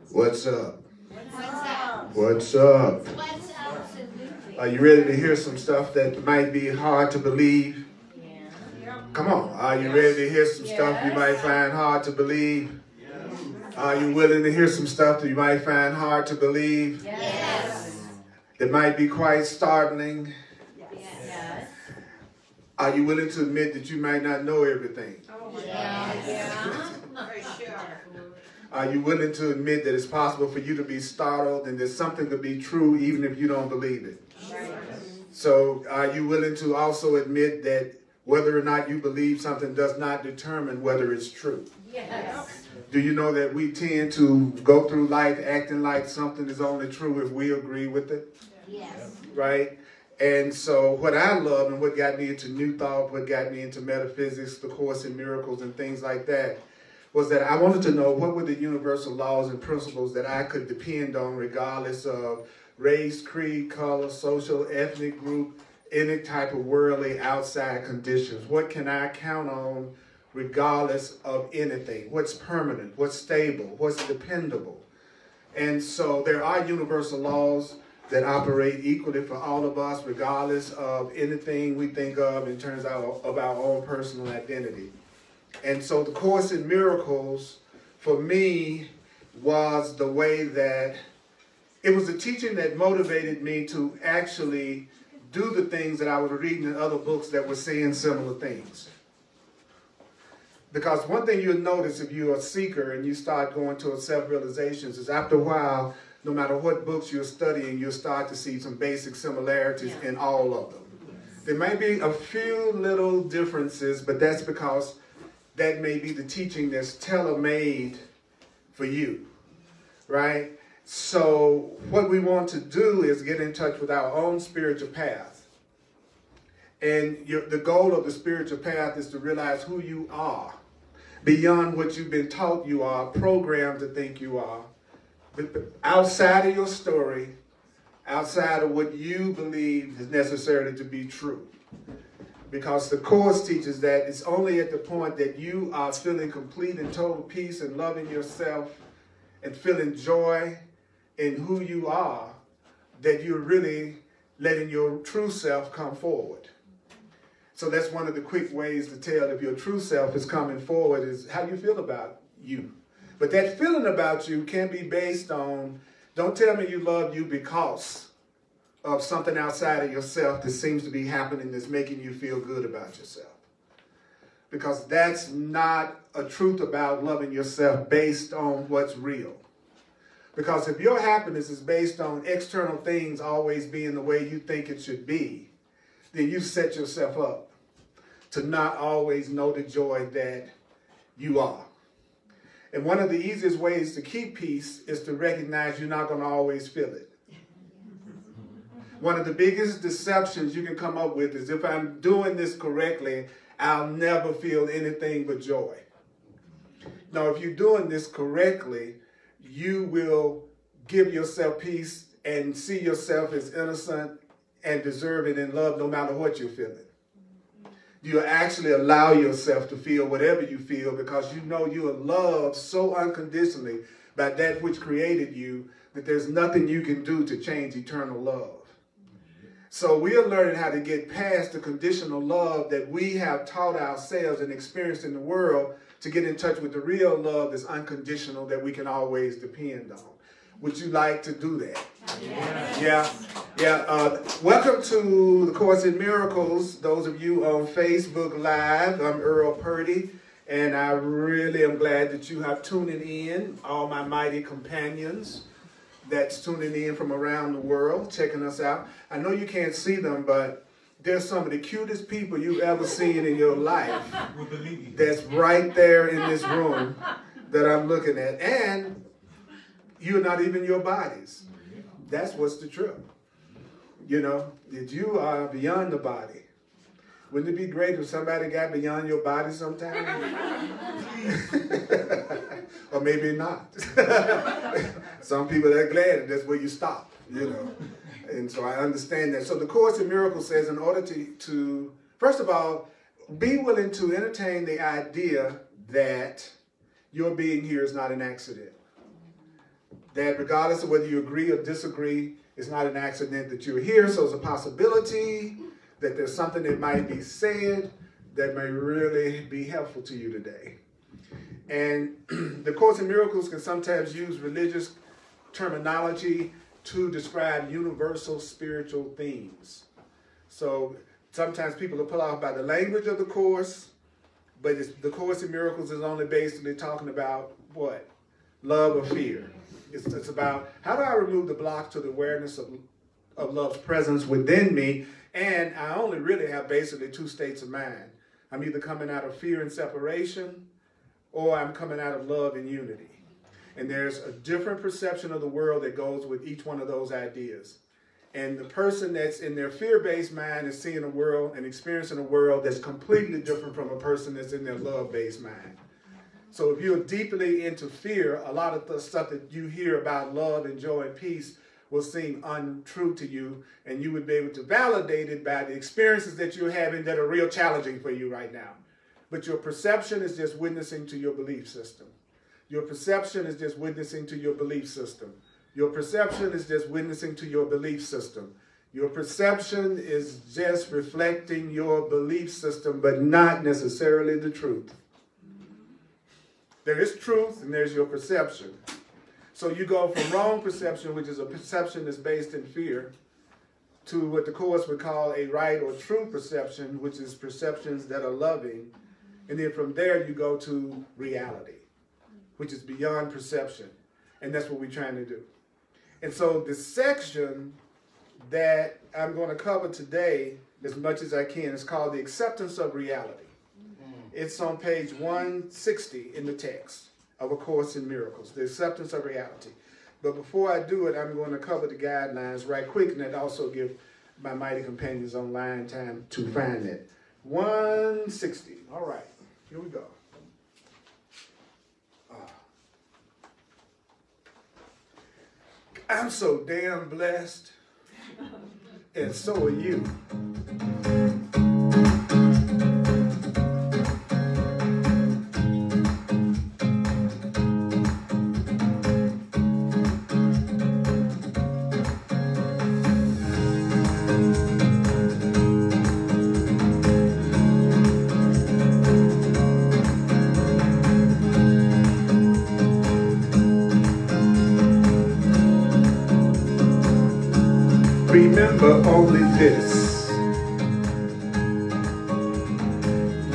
What's up? What's up? Are you ready to hear some stuff that might be hard to believe? Come on. Are you ready to hear some stuff you might find hard to believe? Are you willing to hear some stuff that you might find hard to believe? Yes. That might be quite startling? Yes. Are you willing to admit that you might not know everything? Yeah. For sure. Are you willing to admit that it's possible for you to be startled and that something could be true even if you don't believe it? Right. So are you willing to also admit that whether or not you believe something does not determine whether it's true? Yes. Do you know that we tend to go through life acting like something is only true if we agree with it? Yes. Right? And so what I love and what got me into New Thought, what got me into metaphysics, the Course in Miracles and things like that, was that I wanted to know what were the universal laws and principles that I could depend on regardless of race, creed, color, social, ethnic group, any type of worldly outside conditions. What can I count on regardless of anything? What's permanent? What's stable? What's dependable? And so there are universal laws that operate equally for all of us regardless of anything we think of in terms of our own personal identity. And so the Course in Miracles, for me, was the way that it was a teaching that motivated me to actually do the things that I was reading in other books that were saying similar things. Because one thing you'll notice if you're a seeker and you start going towards self-realizations is after a while, no matter what books you're studying, you'll start to see some basic similarities in all of them. There may be a few little differences, but that's because that may be the teaching that's tailor-made for you, right? So what we want to do is get in touch with our own spiritual path. And the goal of the spiritual path is to realize who you are beyond what you've been taught you are, programmed to think you are, outside of your story, outside of what you believe is necessary to be true. Because the Course teaches that it's only at the point that you are feeling complete and total peace and loving yourself and feeling joy in who you are that you're really letting your true self come forward. So that's one of the quick ways to tell if your true self is coming forward is how you feel about you. But that feeling about you can be based on, don't tell me you love you because of something outside of yourself that seems to be happening that's making you feel good about yourself. Because that's not a truth about loving yourself based on what's real. Because if your happiness is based on external things always being the way you think it should be, then you set yourself up to not always know the joy that you are. And one of the easiest ways to keep peace is to recognize you're not going to always feel it. One of the biggest deceptions you can come up with is if I'm doing this correctly, I'll never feel anything but joy. Now, if you're doing this correctly, you will give yourself peace and see yourself as innocent and deserving and loved no matter what you're feeling. You actually allow yourself to feel whatever you feel because you know you are loved so unconditionally by that which created you that there's nothing you can do to change eternal love. So we are learning how to get past the conditional love that we have taught ourselves and experienced in the world to get in touch with the real love that's unconditional that we can always depend on. Would you like to do that? Yeah. Welcome to the Course in Miracles. Those of you on Facebook Live, I'm EARL Purdy, and I really am glad that you have tuning in, all my mighty companions that's tuning in from around the world, checking us out. I know you can't see them, but they're some of the cutest people you've ever seen in your life. That's right there in this room that I'm looking at. And you're not even your bodies. That's what's the truth. You know, that you are beyond the body. Wouldn't it be great if somebody got beyond your body sometime? Or maybe not. Some people are glad that's where you stop, you know. And so I understand that. So the Course in Miracles says in order to first of all, be willing to entertain the idea that your being here is not an accident. That regardless of whether you agree or disagree, it's not an accident that you're here. So it's a possibility that there's something that might be said that may really be helpful to you today. And the Course in Miracles can sometimes use religious terminology to describe universal spiritual themes. So sometimes people are put off by the language of the Course, but the Course in Miracles is only basically talking about what? Love or fear. It's about how do I remove the block to the awareness of love's presence within me, and I only really have basically two states of mind. I'm either coming out of fear and separation, or I'm coming out of love and unity. And there's a different perception of the world that goes with each one of those ideas. And the person that's in their fear-based mind is seeing a world and experiencing a world that's completely different from a person that's in their love-based mind. So if you're deeply into fear, a lot of the stuff that you hear about love and joy and peace will seem untrue to you, and you would be able to validate it by the experiences that you're having that are real challenging for you right now. But your perception is just witnessing to your belief system. Your perception is just witnessing to your belief system. Your perception is just witnessing to your belief system. Your perception is just reflecting your belief system, but not necessarily the truth. There is truth and there's your perception. So you go from wrong perception, which is a perception that's based in fear, to what the Course would call a right or true perception, which is perceptions that are loving. And then from there you go to reality, which is beyond perception. And that's what we're trying to do. And so the section that I'm going to cover today, as much as I can, is called the acceptance of reality. It's on page 160 in the text of A Course in Miracles, the acceptance of reality. But before I do it, I'm going to cover the guidelines right quick, and then also give my mighty companions online time to find it. 160. All right, here we go. I'm so damn blessed, and so are you. Remember only this: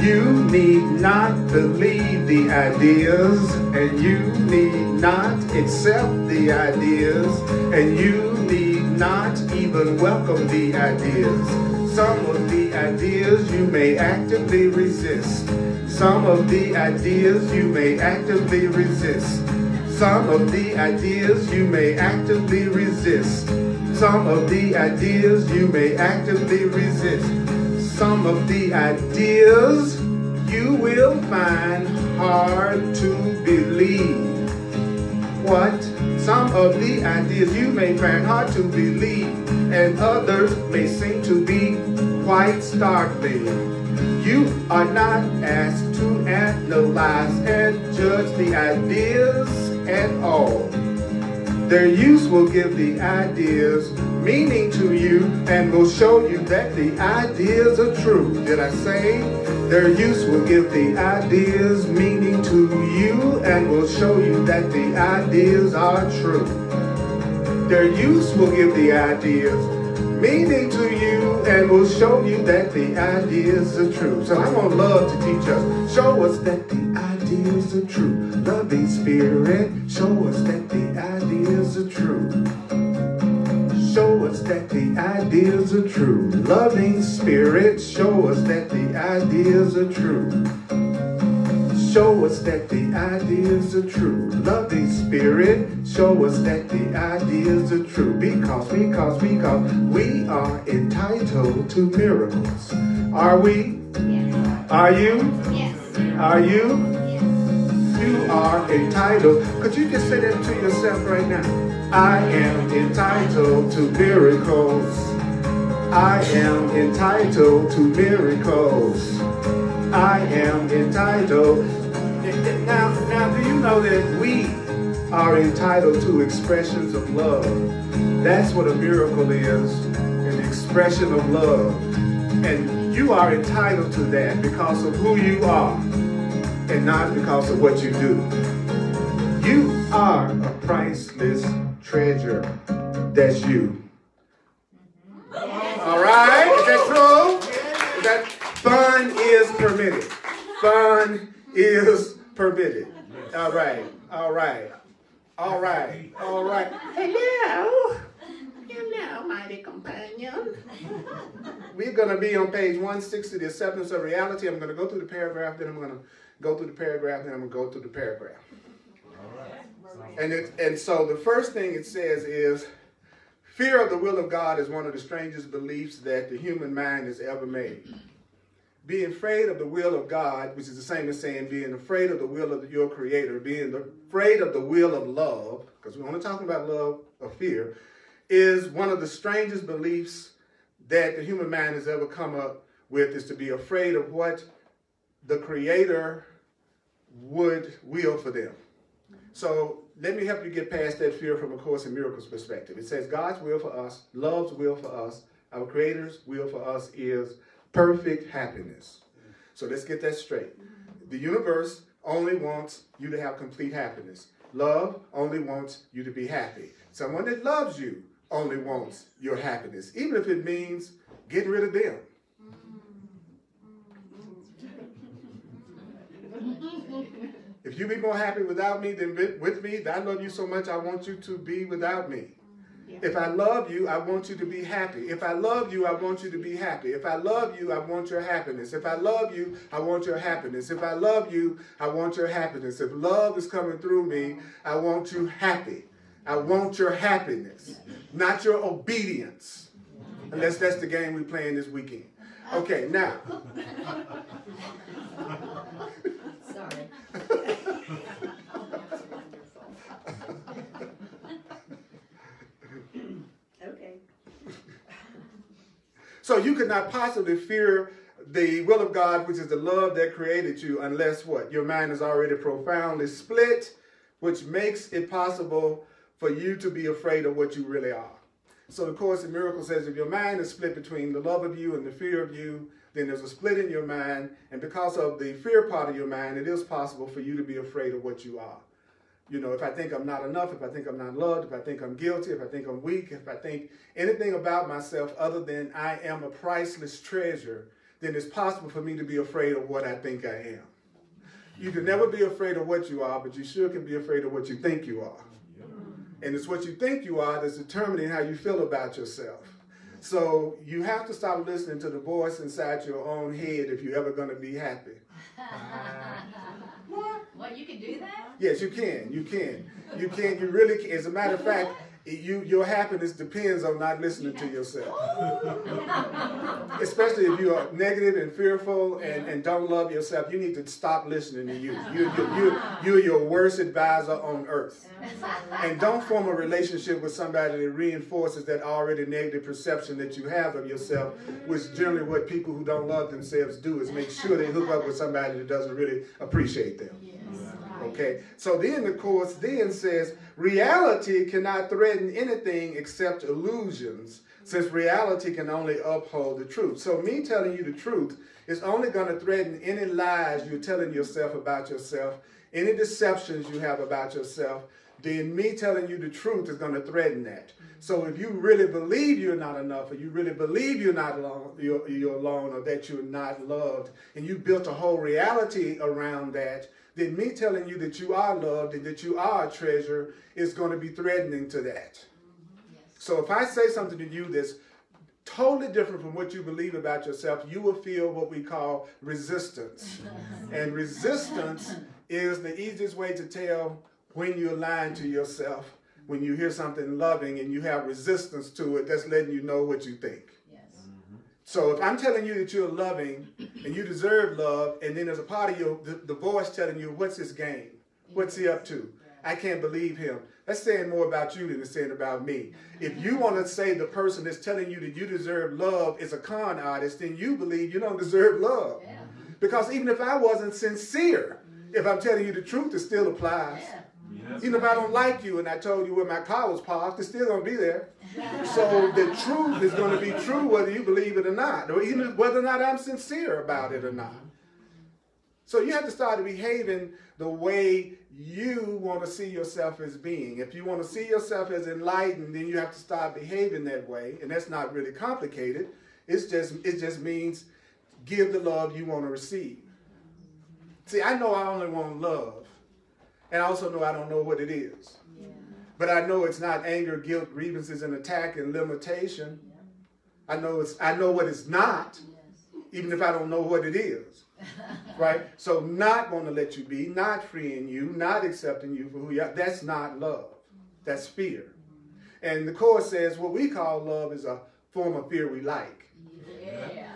you need not believe the ideas, and you need not accept the ideas, and you need not even welcome the ideas. Some of the ideas you may actively resist. Some of the ideas you may actively resist. Some of the ideas you may actively resist. Some of the ideas you may actively resist. Some of the ideas you will find hard to believe. What? Some of the ideas you may find hard to believe, and others may seem to be quite startling. You are not asked to analyze and judge the ideas at all. Their use will give the ideas meaning to you and will show you that the ideas are true. Did I say? Their use will give the ideas meaning to you and will show you that the ideas are true. Their use will give the ideas meaning to you and will show you that the ideas are true. So I'm gonna love to teach us. Show us that the ideas are true. Loving Spirit, show us that the ideas are true. Show us that the ideas are true. Loving Spirit, show us that the ideas are true. Show us that the ideas are true. Loving Spirit, show us that the ideas are true. Because we are entitled to miracles. Are we? Yes. Are you? Yes. Are you? Yes. You are entitled. Could you just say that to yourself right now? I am entitled to miracles. I am entitled to miracles. I am entitled. Now, do you know that we are entitled to expressions of love? That's what a miracle is, an expression of love. And you are entitled to that because of who you are and not because of what you do. You are a priceless treasure. That's you. All right? Is that true? That fun is permitted. Fun is permitted. All right. All right. All right. All right. Hello. Hello, mighty companion. We're going to be on page 160, the acceptance of reality. I'm going to go through the paragraph, then I'm going to go through the paragraph, then I'm going to go through the paragraph. And so the first thing it says is, fear of the will of God is one of the strangest beliefs that the human mind has ever made. Being afraid of the will of God, which is the same as saying being afraid of the will of your Creator, being afraid of the will of love, because we're only talking about love or fear, is one of the strangest beliefs that the human mind has ever come up with, is to be afraid of what the Creator would will for them. So let me help you get past that fear from a Course in Miracles perspective. It says God's will for us, love's will for us, our Creator's will for us is perfect happiness. So let's get that straight. The universe only wants you to have complete happiness. Love only wants you to be happy. Someone that loves you only wants your happiness, even if it means getting rid of them. If you be more happy without me than with me, I love you so much I want you to be without me. If I love you, I want you to be happy. If I love you, I want you to be happy. If I love you, I want your happiness. If I love you, I want your happiness. If I love you, I want your happiness. If love is coming through me, I want you happy. I want your happiness, not your obedience. Unless that's the game we're playing this weekend. Okay, now. Sorry. Okay. So you could not possibly fear the will of God, which is the love that created you, unless what? Your mind is already profoundly split, which makes it possible for you to be afraid of what you really are. So the Course in Miracles says if your mind is split between the love of you and the fear of you, then there's a split in your mind, and because of the fear part of your mind, it is possible for you to be afraid of what you are. You know, if I think I'm not enough, if I think I'm not loved, if I think I'm guilty, if I think I'm weak, if I think anything about myself other than I am a priceless treasure, then it's possible for me to be afraid of what I think I am. You can never be afraid of what you are, but you sure can be afraid of what you think you are. And it's what you think you are that's determining how you feel about yourself. So you have to stop listening to the voice inside your own head if you're ever going to be happy. What, you can do that? Yes, you can. You can. You can. You really can. As a matter of fact, your happiness depends on not listening to yourself. Especially if you are negative and fearful and don't love yourself, you need to stop listening to you. You're your worst advisor on earth. And don't form a relationship with somebody that reinforces that already negative perception that you have of yourself, which generally what people who don't love themselves do is make sure they hook up with somebody that doesn't really appreciate them. Okay, so then the Course then says, reality cannot threaten anything except illusions, since reality can only uphold the truth. So me telling you the truth is only going to threaten any lies you're telling yourself about yourself, any deceptions you have about yourself. Then me telling you the truth is going to threaten that. So if you really believe you're not enough, or you really believe you're not alone, you're alone, or that you're not loved, and you built a whole reality around that, then me telling you that you are loved and that you are a treasure is going to be threatening to that. So if I say something to you that's totally different from what you believe about yourself, you will feel what we call resistance. And resistance is the easiest way to tell when you're lying to yourself. When you hear something loving and you have resistance to it, that's letting you know what you think. So if I'm telling you that you're loving and you deserve love, and then there's a part of the voice telling you, what's his game? What's he up to? I can't believe him. That's saying more about you than it's saying about me. If you want to say the person that's telling you that you deserve love is a con artist, then you believe you don't deserve love. Yeah. Because even if I wasn't sincere, if I'm telling you the truth, it still applies. Yeah. Even if I don't like you and I told you where my car was parked, it's still going to be there. So the truth is going to be true whether you believe it or not, or even whether or not I'm sincere about it or not. So you have to start behaving the way you want to see yourself as being. If you want to see yourself as enlightened, then you have to start behaving that way. And that's not really complicated. It just means give the love you want to receive. See, I know I only want love. And I also know I don't know what it is. Yeah. But I know it's not anger, guilt, grievances, and attack and limitation. Yeah. I know what it's not, yes. Even if I don't know what it is. Right? So not want to let you be, not freeing you, not accepting you for who you are, that's not love. That's fear. And the Course says what we call love is a form of fear we like. Yeah.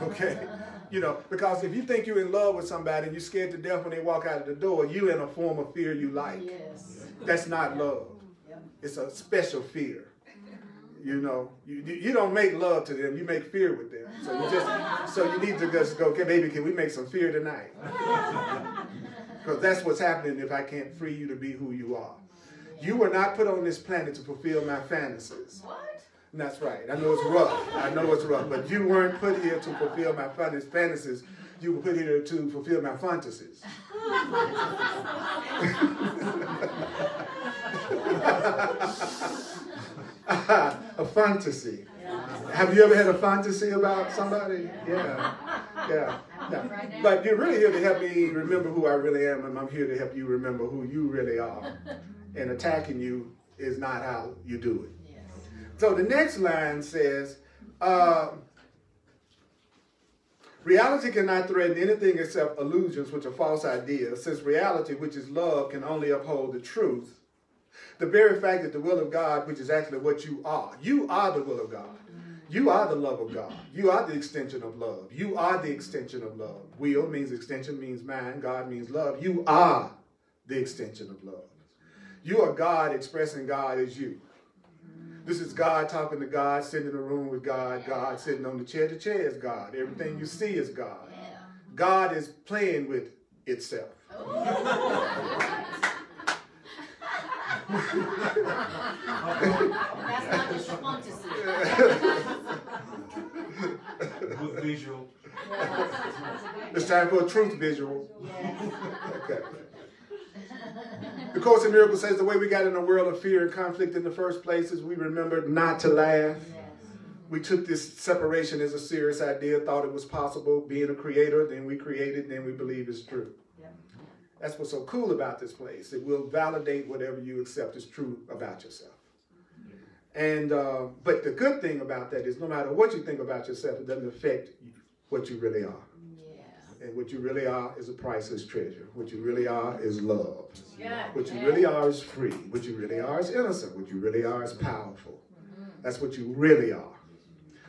Okay? You know, because if you think you're in love with somebody and you're scared to death when they walk out of the door, you're in a form of fear you like. Yes. That's not love. Yep. It's a special fear. You know, you don't make love to them, you make fear with them. So you need to just go, okay, baby, can we make some fear tonight? Because that's what's happening if I can't free you to be who you are. You were not put on this planet to fulfill my fantasies. What? And that's right. I know it's rough. I know it's rough. But you weren't put here to fulfill my fantasies. You were put here to fulfill my fantasies. A fantasy. Have you ever had a fantasy about somebody? Yeah. Yeah. But you're really here to help me remember who I really am, and I'm here to help you remember who you really are. And attacking you is not how you do it. So the next line says, reality cannot threaten anything except illusions, which are false ideas, since reality, which is love, can only uphold the truth. The very fact that the will of God, which is actually what you are the will of God. You are the love of God. You are the extension of love. You are the extension of love. Will means extension, means mind. God means love. You are the extension of love. You are God expressing God as you. This is God talking to God, sitting in a room with God, God sitting on the chair. The chair is God. Everything you see is God. Yeah. God is playing with itself. That's not just a fantasy. With visual. It's time for a truth visual. Okay. The Course in Miracles says the way we got in a world of fear and conflict in the first place is we remembered not to laugh. Yes. We took this separation as a serious idea, thought it was possible, being a creator, then we created, then we believe it's true. Yep. That's what's so cool about this place. It will validate whatever you accept is true about yourself. And but the good thing about that is no matter what you think about yourself, it doesn't affect what you really are. And what you really are is a priceless treasure. What you really are is love. What you really are is free. What you really are is innocent. What you really are is powerful. That's what you really are.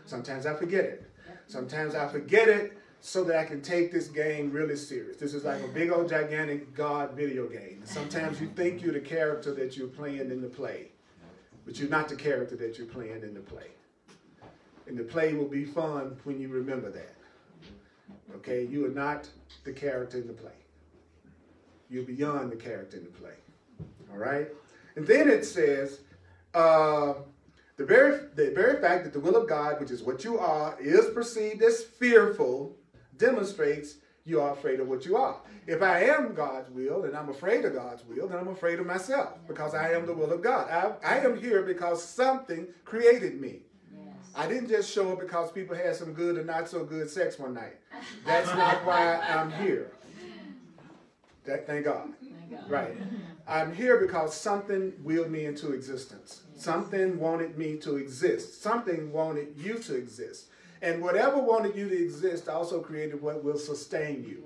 Sometimes I forget it. Sometimes I forget it so that I can take this game really serious. This is like a big old gigantic God video game. Sometimes you think you're the character that you're playing in the play, but you're not the character that you're playing in the play. And the play will be fun when you remember that. Okay, you are not the character in the play. You're beyond the character in the play. All right? And then it says, the very fact that the will of God, which is what you are, is perceived as fearful, demonstrates you are afraid of what you are. If I am God's will and I'm afraid of God's will, then I'm afraid of myself because I am the will of God. I am here because something created me. I didn't just show up because people had some good or not so good sex one night. That's not why I'm here. Thank God. Right. I'm here because something willed me into existence. Something wanted me to exist. Something wanted you to exist. And whatever wanted you to exist also created what will sustain you.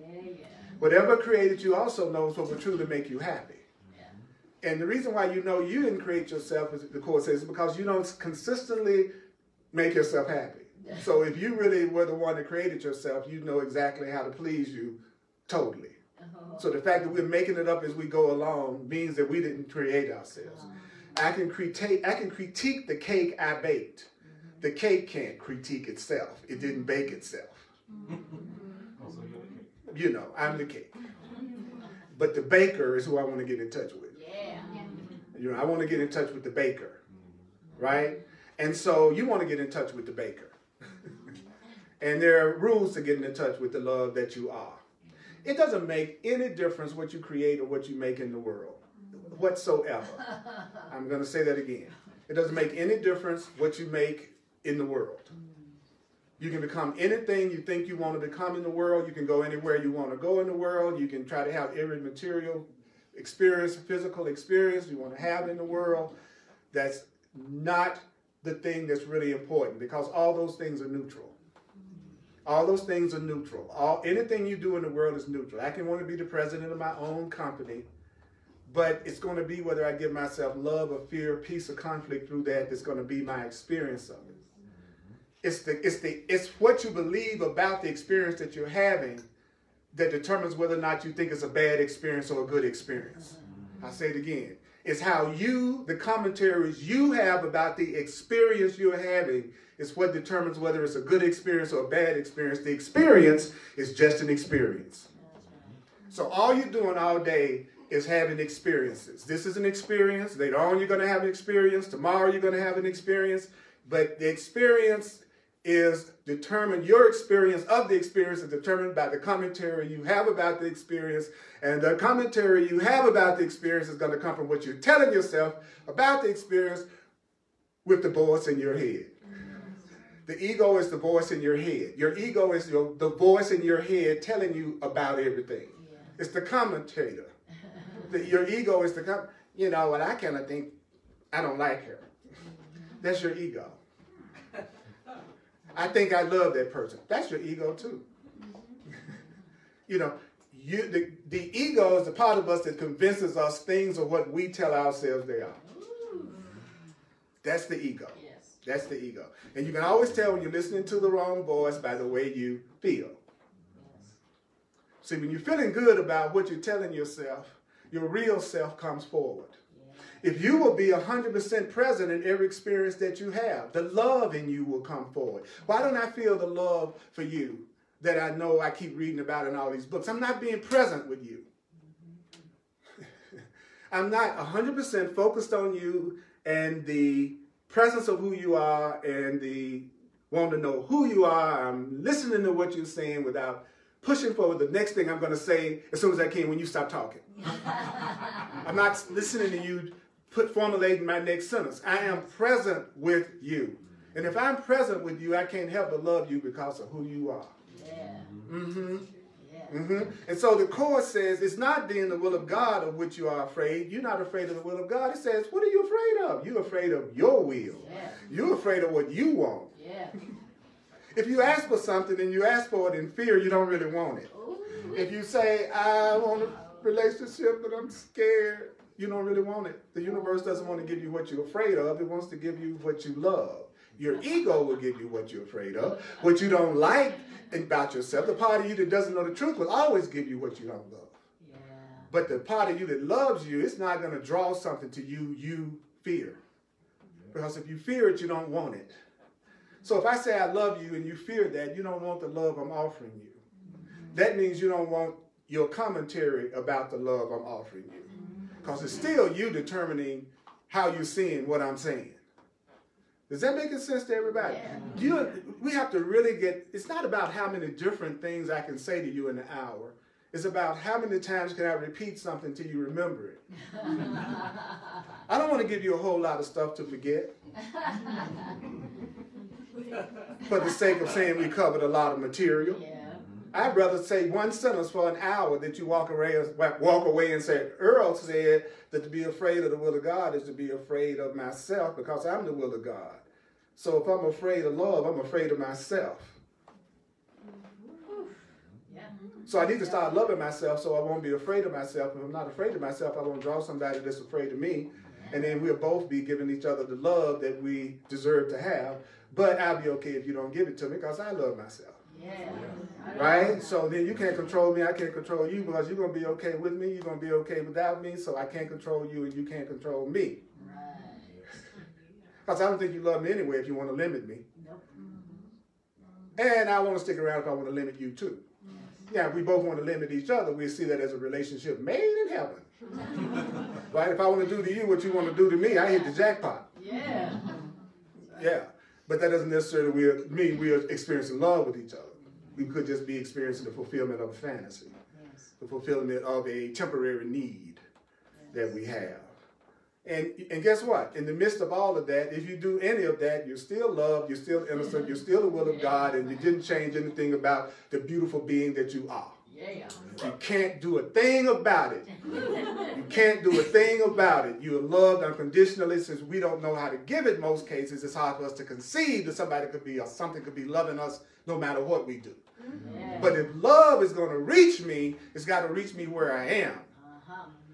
Whatever created you also knows what will truly make you happy. And the reason why you know you didn't create yourself, as the Course says, is because you don't consistently make yourself happy. So if you really were the one that created yourself, you know exactly how to please you totally. So the fact that we're making it up as we go along means that we didn't create ourselves. I can critique the cake I baked. The cake can't critique itself. It didn't bake itself. You know, I'm the cake. But the baker is who I want to get in touch with. Yeah. You know, I want to get in touch with the baker, right? And so you want to get in touch with the baker. And there are rules to getting in touch with the love that you are. It doesn't make any difference what you create or what you make in the world, whatsoever. I'm going to say that again. It doesn't make any difference what you make in the world. You can become anything you think you want to become in the world. You can go anywhere you want to go in the world. You can try to have every material experience, physical experience you want to have in the world. That's not the thing that's really important, because all those things are neutral. All those things are neutral. Anything you do in the world is neutral. I can want to be the president of my own company, but it's going to be whether I give myself love or fear, peace or conflict through that's going to be my experience of it. It's what you believe about the experience that you're having that determines whether or not you think it's a bad experience or a good experience. I'll say it again. It's how the commentaries you have about the experience you're having is what determines whether it's a good experience or a bad experience. The experience is just an experience. So all you're doing all day is having experiences. This is an experience. Later on you're going to have an experience. Tomorrow you're going to have an experience. But the experience is determined, your experience of the experience is determined by the commentary you have about the experience. And the commentary you have about the experience is going to come from what you're telling yourself about the experience with the voice in your head. The ego is the voice in your head. Your ego is the voice in your head telling you about everything. Yeah. It's the commentator. Your ego is you know what, I kind of think I don't like her. That's your ego. I think I love that person. That's your ego too. You know, the ego is the part of us that convinces us things are what we tell ourselves they are. That's the ego. Yes. That's the ego. And you can always tell when you're listening to the wrong voice by the way you feel. Yes. See, when you're feeling good about what you're telling yourself, your real self comes forward. If you will be 100% present in every experience that you have, the love in you will come forward. Why don't I feel the love for you that I know I keep reading about in all these books? I'm not being present with you. I'm not 100% focused on you and the presence of who you are and the want to know who you are. I'm listening to what you're saying without pushing forward the next thing I'm going to say as soon as I can when you stop talking. I'm not listening to you formulating my next sentence. I am present with you. And if I'm present with you, I can't help but love you because of who you are. Yeah. Mm-hmm. Yeah. Mm-hmm. And so the Course says it's not being the will of God of which you are afraid. You're not afraid of the will of God. It says, what are you afraid of? You're afraid of your will. Yeah. You're afraid of what you want. Yeah. If you ask for something and you ask for it in fear, you don't really want it. Ooh. If you say, I want a relationship, but I'm scared, you don't really want it. The universe doesn't want to give you what you're afraid of. It wants to give you what you love. Your ego will give you what you're afraid of. What you don't like about yourself, the part of you that doesn't know the truth will always give you what you don't love. Yeah. But the part of you that loves you, it's not going to draw something to you fear. Because if you fear it, you don't want it. So if I say I love you and you fear that, you don't want the love I'm offering you. That means you don't want your commentary about the love I'm offering you. Because it's still you determining how you're seeing what I'm saying. Does that make sense to everybody? Yeah. We have to really it's not about how many different things I can say to you in an hour. It's about how many times can I repeat something till you remember it. I don't want to give you a whole lot of stuff to forget. For the sake of saying we covered a lot of material. Yeah. I'd rather say one sentence for an hour that you walk away and say, EARL said that to be afraid of the will of God is to be afraid of myself because I'm the will of God. So if I'm afraid of love, I'm afraid of myself. Yeah. So I need to start loving myself so I won't be afraid of myself. If I'm not afraid of myself, I won't draw somebody that's afraid of me. And then we'll both be giving each other the love that we deserve to have. But I'll be okay if you don't give it to me because I love myself. Yeah. Right? So then you can't control me, I can't control you, because you're going to be okay with me, you're going to be okay without me, so I can't control you and you can't control me. Because I don't think you love me anyway if you want to limit me. Nope. And I want to stick around if I want to limit you too. Yeah, if we both want to limit each other, we see that as a relationship made in heaven. Right? If I want to do to you what you want to do to me, I hit the jackpot. Yeah. Yeah. But that doesn't necessarily mean we are experiencing love with each other. We could just be experiencing the fulfillment of a fantasy. Yes. The fulfillment of a temporary need that we have. And guess what? In the midst of all of that, if you do any of that, you're still loved, you're still innocent, you're still the will of God, and you didn't change anything about the beautiful being that you are. Yeah. You can't do a thing about it. You can't do a thing about it. You are loved unconditionally. Since we don't know how to give it most cases, it's hard for us to conceive that somebody could be or something could be loving us no matter what we do. Yeah. But if love is going to reach me, it's got to reach me where I am.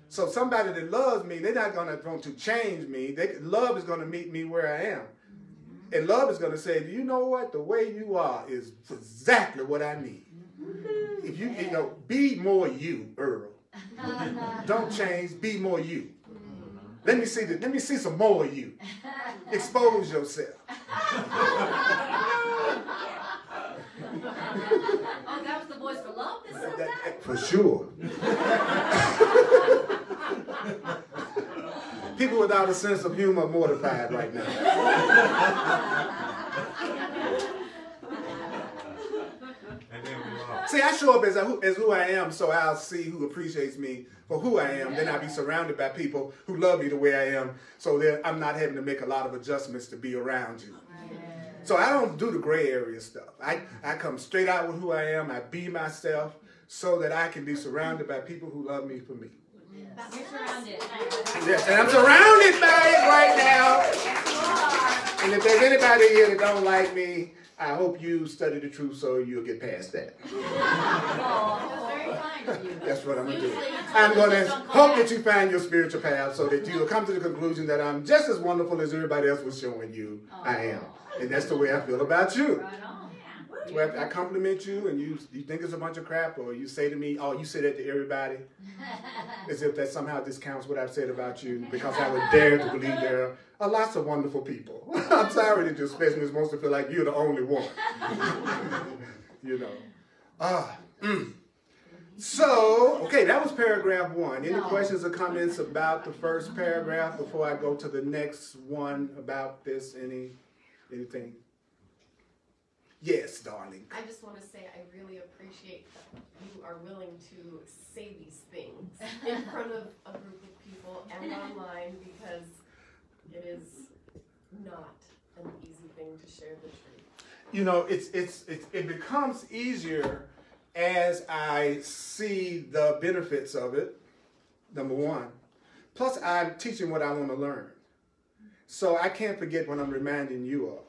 So somebody that loves me, they're not going to want to change me. Love is going to meet me where I am. And love is going to say, you know what? The way you are is exactly what I need. If you know, be more you, Earl. Don't change, be more you. Let me see some more of you. Expose yourself. Oh, that was the voice for love that said that? For sure. People without a sense of humor are mortified right now. See, I show up as who I am, so I'll see who appreciates me for who I am. Then I'll be surrounded by people who love me the way I am, so that I'm not having to make a lot of adjustments to be around you. So I don't do the gray area stuff. I come straight out with who I am. I be myself so that I can be surrounded by people who love me for me. You're surrounded. Yes, and I'm surrounded by it right now. And if there's anybody here that don't like me, I hope you study the truth so you'll get past that. Oh, very kind of you. That's what I'm going to do. I'm going to hope that you find your spiritual path so that you'll come to the conclusion that I'm just as wonderful as everybody else was showing you I am. And that's the way I feel about you. Right on. Where I compliment you and you think it's a bunch of crap, or you say to me, oh, you say that to everybody, as if that somehow discounts what I've said about you, because I would dare to believe there are lots of wonderful people. I'm sorry that your specialist wants to feel like you're the only one. You know. So, okay, that was paragraph 1. Any questions or comments about the first paragraph before I go to the next one about this? Anything? Yes, darling. I just want to say I really appreciate that you are willing to say these things in front of a group of people and online, because it is not an easy thing to share the truth. You know, it becomes easier as I see the benefits of it, number one. Plus, I'm teaching what I want to learn. So I can't forget what I'm reminding you of.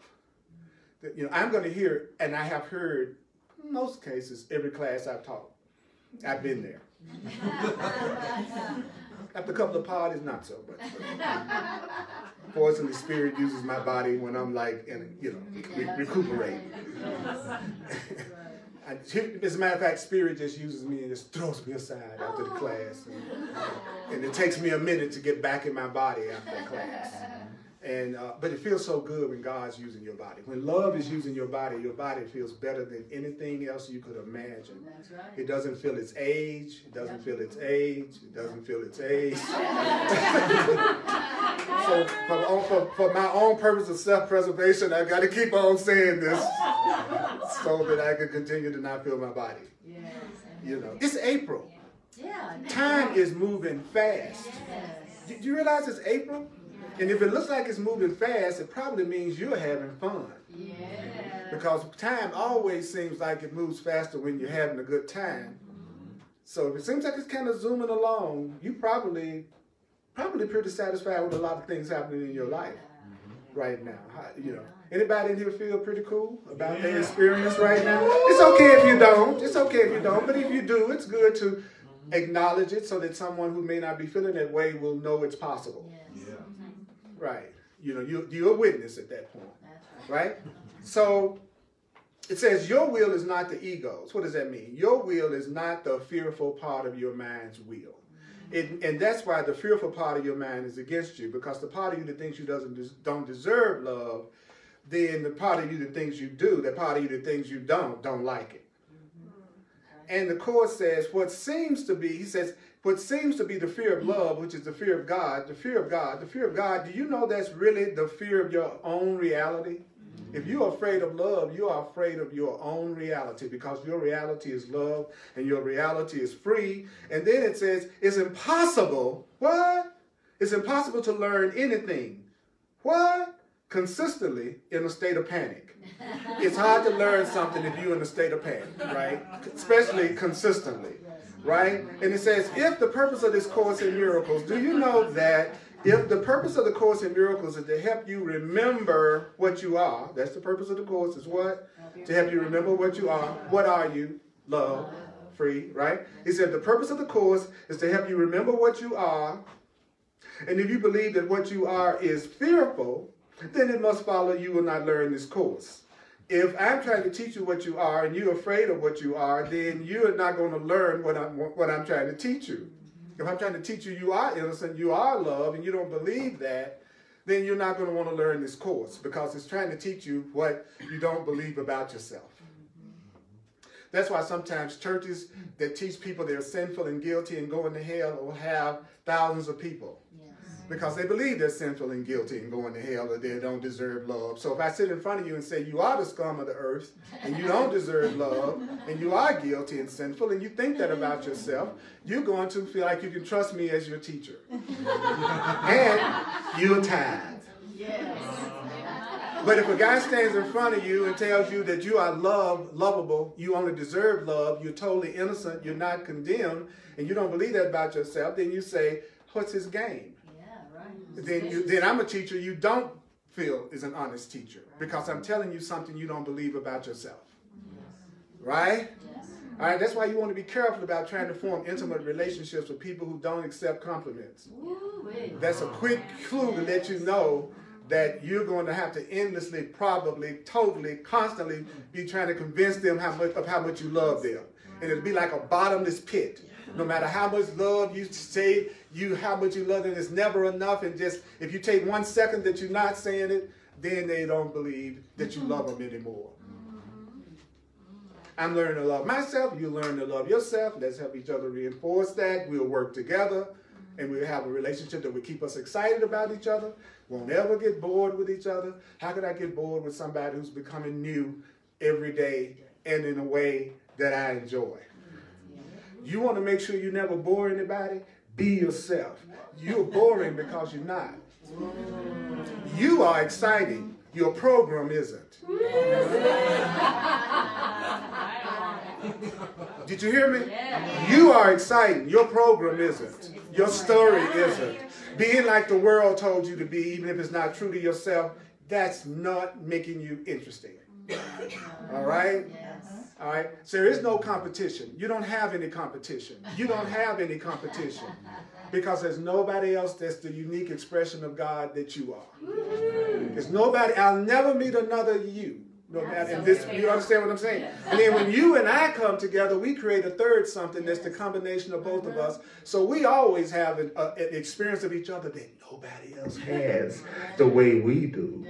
You know, I'm going to hear, and I have heard, in most cases, every class I've taught. I've been there. After a couple of parties, not so much. Fortunately, Spirit uses my body when I'm like, recuperating. As a matter of fact, Spirit just uses me and just throws me aside after the class. And it takes me a minute to get back in my body after the class. But it feels so good when God's using your body. When love is using your body feels better than anything else you could imagine. That's right. It doesn't feel its age. It doesn't feel its age. It doesn't feel its age. So for my own purpose of self-preservation, I've got to keep on saying this so that I can continue to not feel my body. Yes. You know, it's April. Yeah. Time is moving fast. Yes. Do you realize it's April? And if it looks like it's moving fast, it probably means you're having fun. Yeah. Because time always seems like it moves faster when you're having a good time. So if it seems like it's kind of zooming along, you probably pretty satisfied with a lot of things happening in your life right now. You know, anybody in here feel pretty cool about their experience right now? It's okay if you don't. It's okay if you don't. But if you do, it's good to acknowledge it so that someone who may not be feeling that way will know it's possible. Yes. Yeah. Right. You know, you're a witness at that point. That's Right? So it says your will is not the ego's. What does that mean? Your will is not the fearful part of your mind's will. And that's why the fearful part of your mind is against you, because the part of you that thinks you don't deserve love, then the part of you that thinks you do, the part of you that thinks you don't like it. And the Course says what seems to be, he says, what seems to be the fear of love, which is the fear of God, the fear of God, the fear of God, do you know that's really the fear of your own reality? If you're afraid of love, you are afraid of your own reality, because your reality is love and your reality is free. And then it says it's impossible. What? It's impossible to learn anything. What? Consistently in a state of panic. It's hard to learn something if you're in a state of panic, right? Especially consistently, right? And it says, if the purpose of this Course in Miracles, do you know that if the purpose of the Course in Miracles is to help you remember what you are, that's the purpose of the Course, is what? To help you remember what you are. What are you? Love. Free, right? He said the purpose of the Course is to help you remember what you are. And if you believe that what you are is fearful, then it must follow you will not learn this Course. If I'm trying to teach you what you are and you're afraid of what you are, then you're not going to learn what I'm trying to teach you. If I'm trying to teach you you are innocent, you are love, and you don't believe that, then you're not going to want to learn this Course, because it's trying to teach you what you don't believe about yourself. That's why sometimes churches that teach people they're sinful and guilty and going to hell will have thousands of people. Because they believe they're sinful and guilty and going to hell, or they don't deserve love. So if I sit in front of you and say you are the scum of the earth and you don't deserve love and you are guilty and sinful and you think that about yourself, you're going to feel like you can trust me as your teacher. And you're tired. But if a guy stands in front of you and tells you that you are lovable, you only deserve love, you're totally innocent, you're not condemned, and you don't believe that about yourself, then you say, what's his game? Then I'm a teacher you don't feel is an honest teacher, because I'm telling you something you don't believe about yourself. Right? All right, that's why you want to be careful about trying to form intimate relationships with people who don't accept compliments. That's a quick clue to let you know that you're going to have to endlessly, probably, totally, constantly be trying to convince them of how much you love them. And it'll be like a bottomless pit. No matter how much love you say, how much you love them, it's never enough. And just if you take 1 second that you're not saying it, then they don't believe that you love them anymore. I'm learning to love myself. You learn to love yourself. Let's help each other reinforce that. We'll work together, and we'll have a relationship that will keep us excited about each other. Won't ever get bored with each other. How could I get bored with somebody who's becoming new every day and in a way that I enjoy? You want to make sure you never bore anybody? Be yourself. You're boring because you're not. You are exciting. Your program isn't. Did you hear me? You are exciting. Your program isn't. Your story isn't. Being like the world told you to be, even if it's not true to yourself, that's not making you interesting. All right? All right? So there is no competition. You don't have any competition. You don't have any competition. Because there's nobody else that's the unique expression of God that you are. There's nobody. I'll never meet another you. No matter, and this, you understand what I'm saying? And then when you and I come together, we create a third something that's the combination of both of us. So we always have an experience of each other that nobody else has the way we do.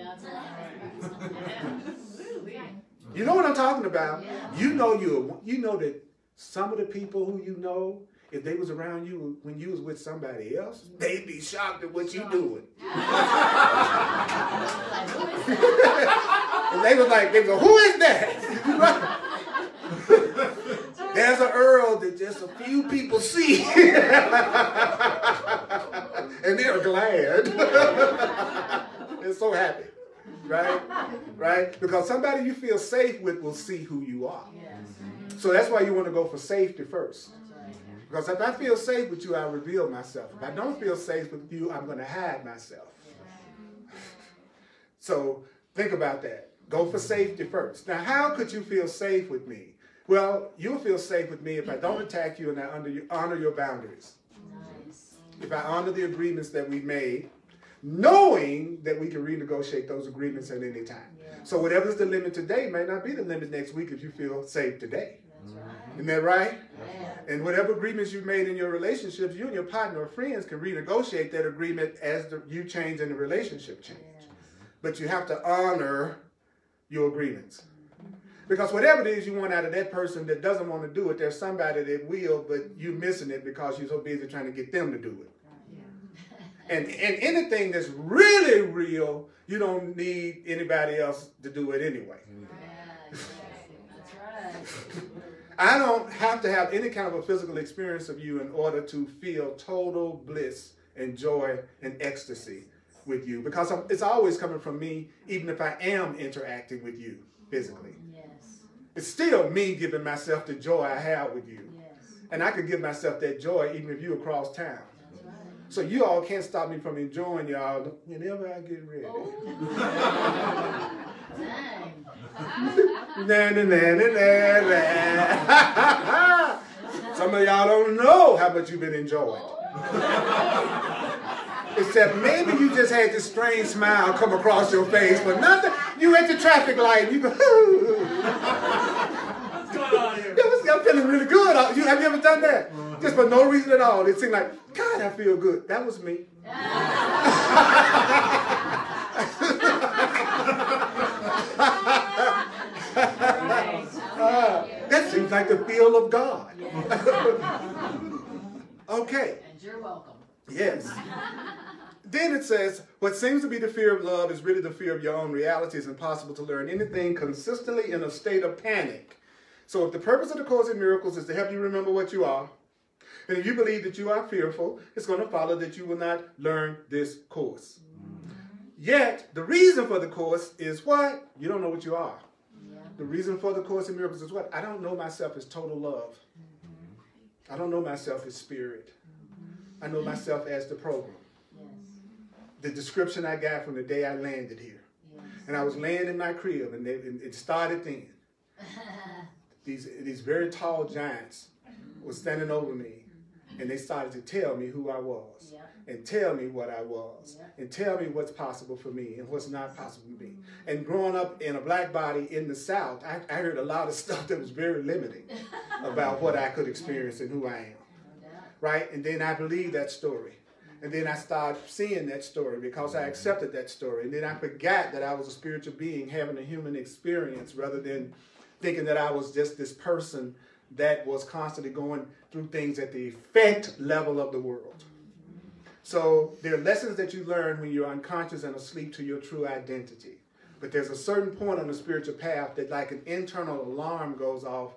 You know what I'm talking about? You know that some of the people who you know, if they was around you when you was with somebody else, they'd be shocked at what you doing. And they was like, who is that? There's an Earl that just a few people see. And they're glad. They're so happy. Right? Right? Because somebody you feel safe with will see who you are. So that's why you want to go for safety first. Because if I feel safe with you, I reveal myself. If I don't feel safe with you, I'm going to hide myself. So think about that. Go for safety first. Now, how could you feel safe with me? Well, you'll feel safe with me if I don't attack you and I honor your boundaries. If I honor the agreements that we made, knowing that we can renegotiate those agreements at any time. So whatever's the limit today may not be the limit next week if you feel safe today. That's right. Isn't that right? Yeah. And whatever agreements you've made in your relationships, you and your partner or friends can renegotiate that agreement as you change and the relationship change. Yes. But you have to honor your agreements. Because whatever it is you want out of that person that doesn't want to do it, there's somebody that will, but you're missing it because you're so busy trying to get them to do it. And anything that's really real, you don't need anybody else to do it anyway. Yeah, exactly. That's right. I don't have to have any kind of a physical experience of you in order to feel total bliss and joy and ecstasy with you, because it's always coming from me, even if I am interacting with you physically. Yes. It's still me giving myself the joy I have with you. Yes. And I could give myself that joy even if you're across town. That's right. So you all can't stop me from enjoying y'all whenever I get ready. Oh. Dang. Na, na, na, na, na, na. Some of y'all don't know how much you've been enjoying. Except maybe you just had this strange smile come across your face, but nothing. You at the traffic light and you go, What's going on here? I'm feeling really good. Have you ever done that? Just for no reason at all. It seemed like, God, I feel good. That was me. That seems like the feel of God. Okay. And you're welcome. Yes. Then it says, what seems to be the fear of love is really the fear of your own reality. It's impossible to learn anything consistently in a state of panic. So if the purpose of the Course in Miracles is to help you remember what you are, and if you believe that you are fearful, it's going to follow that you will not learn this course. Yet, the reason for the course is what? You don't know what you are. Yeah. The reason for the Course in Miracles is what? I don't know myself as total love. I don't know myself as spirit. I know myself as the program. Yes. The description I got from the day I landed here. Yes. And I was laying in my crib, and it started then. These very tall giants were standing over me, and they started to tell me who I was, Yeah. and tell me what I was, Yeah. and tell me what's possible for me and what's not possible for me. And growing up in a black body in the South, I heard a lot of stuff that was very limiting about what I could experience and who I am, No doubt. right? And then I believed that story. And then I started seeing that story because I accepted that story. And then I forgot that I was a spiritual being having a human experience rather than thinking that I was just this person that was constantly going through things at the effect level of the world. So there are lessons that you learn when you're unconscious and asleep to your true identity. But there's a certain point on the spiritual path that like an internal alarm goes off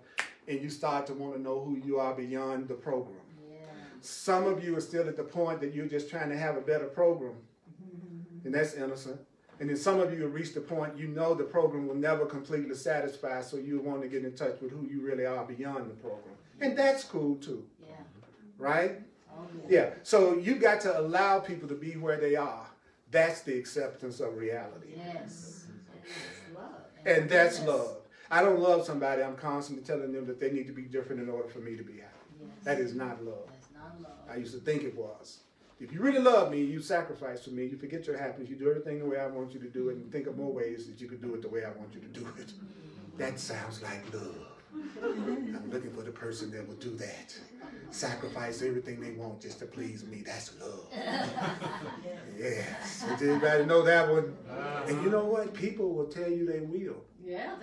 and you start to want to know who you are beyond the program. Yeah. Some of you are still at the point that you're just trying to have a better program. And that's innocent. And then some of you have reached the point you know the program will never completely satisfy, so you want to get in touch with who you really are beyond the program. And that's cool too, Yeah. right? Oh, Yeah, so you got to allow people to be where they are. That's the acceptance of reality. Yes. It's love. And that's Yes. love. I don't love somebody I'm constantly telling them that they need to be different in order for me to be happy. Yes. That is not love. That's not love. I used to think it was. If you really love me, you sacrifice for me, you forget your happiness, you do everything the way I want you to do it, and think of more ways that you could do it the way I want you to do it. That sounds like love. I'm looking for the person that will do that. Sacrifice everything they want just to please me. That's love. Yes. Did anybody know that one? And you know what? People will tell you they will. Yeah,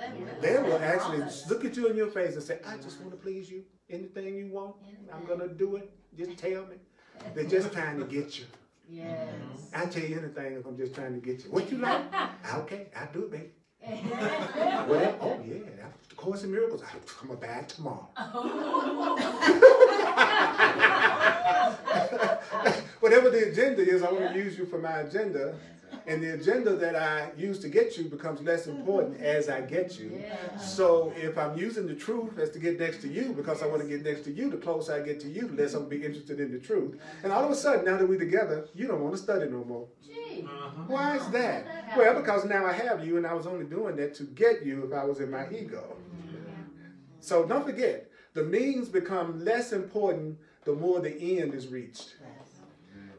They will actually look at you in your face and say, I just want to please you. Anything you want, I'm going to do it. Just tell me. They're just trying to get you. Yes. I'll tell you anything if I'm just trying to get you. What you like? Okay, I'll do it, baby. Well, oh yeah, the Course in Miracles. I'm going to buy it tomorrow. Whatever the agenda is, I want to use you for my agenda. And the agenda that I use to get you becomes less important as I get you. Yeah. So if I'm using the truth as to get next to you, because I want to get next to you, the closer I get to you, the less I'm going to be interested in the truth. And all of a sudden, now that we're together, you don't want to study no more. Gee. Why is that? Well, because now I have you, and I was only doing that to get you if I was in my ego. So don't forget, the means become less important the more the end is reached.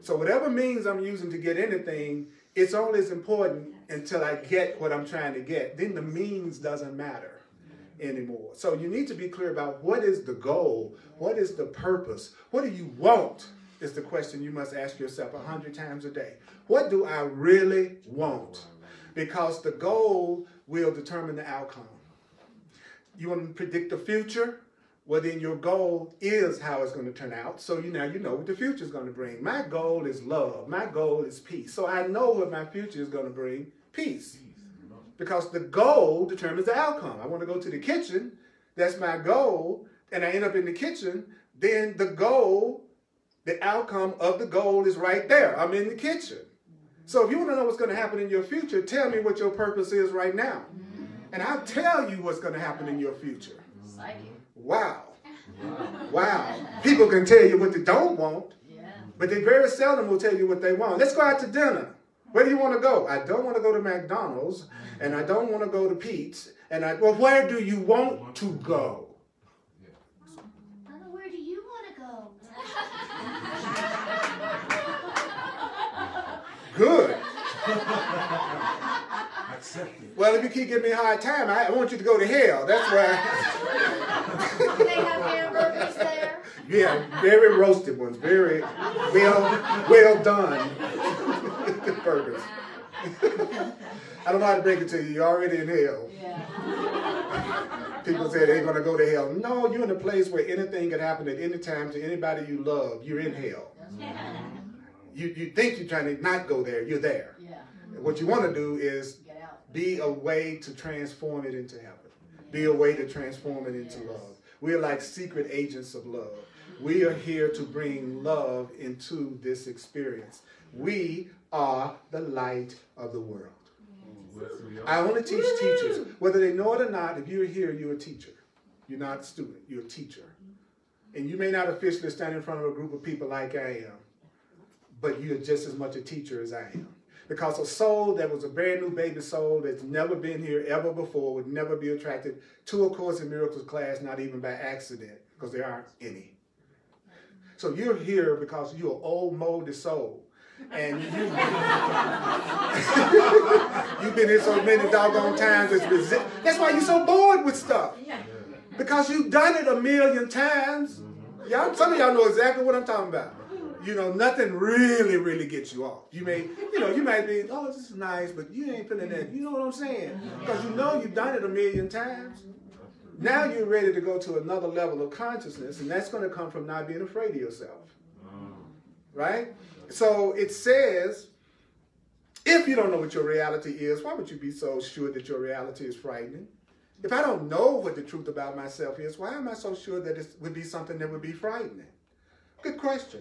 So whatever means I'm using to get anything it's only as important until I get what I'm trying to get. Then the means doesn't matter anymore. So you need to be clear about what is the goal, what is the purpose, what do you want is the question you must ask yourself 100 times a day. What do I really want? Because the goal will determine the outcome. You want to predict the future? Well, then your goal is how it's going to turn out. So now you know what the future is going to bring. My goal is love. My goal is peace. So I know what my future is going to bring, peace. Because the goal determines the outcome. I want to go to the kitchen. That's my goal. And I end up in the kitchen. Then the goal, the outcome of the goal is right there. I'm in the kitchen. So if you want to know what's going to happen in your future, tell me what your purpose is right now. And I'll tell you what's going to happen in your future. Wow. Wow. People can tell you what they don't want, but they very seldom will tell you what they want. Let's go out to dinner. Where do you want to go? I don't want to go to McDonald's, and I don't want to go to Pete's. Well, where do you want to go? Where do you want to go? Good. Well, if you keep giving me a hard time, I want you to go to hell. That's why. Do they have hamburgers there? Yeah, very roasted ones, very well done burgers. I don't know how to break it to you. You're already in hell. Yeah. People say they're going to go to hell. No, you're in a place where anything can happen at any time to anybody you love. You're in hell. You think you're trying to not go there. You're there. Yeah. What you want to do is be a way to transform it into heaven. Be a way to transform it into love. We are like secret agents of love. We are here to bring love into this experience. We are the light of the world. I only teach teachers. Whether they know it or not, if you're here, you're a teacher. You're not a student. You're a teacher. And you may not officially stand in front of a group of people like I am, but you're just as much a teacher as I am. Because a soul that was a brand new baby soul that's never been here ever before would never be attracted to a Course in Miracles class, not even by accident, because there aren't any. So you're here because you're an old, moldy soul. And you've been here so many doggone times. That's why you're so bored with stuff. Because you've done it a million times. Some of y'all know exactly what I'm talking about. You know, nothing really gets you off. You might be, oh, this is nice, but you ain't feeling that. You know what I'm saying? Because you know you've done it a million times. Now you're ready to go to another level of consciousness, and that's going to come from not being afraid of yourself. Right? So it says, if you don't know what your reality is, why would you be so sure that your reality is frightening? If I don't know what the truth about myself is, why am I so sure that it would be something that would be frightening? Good question.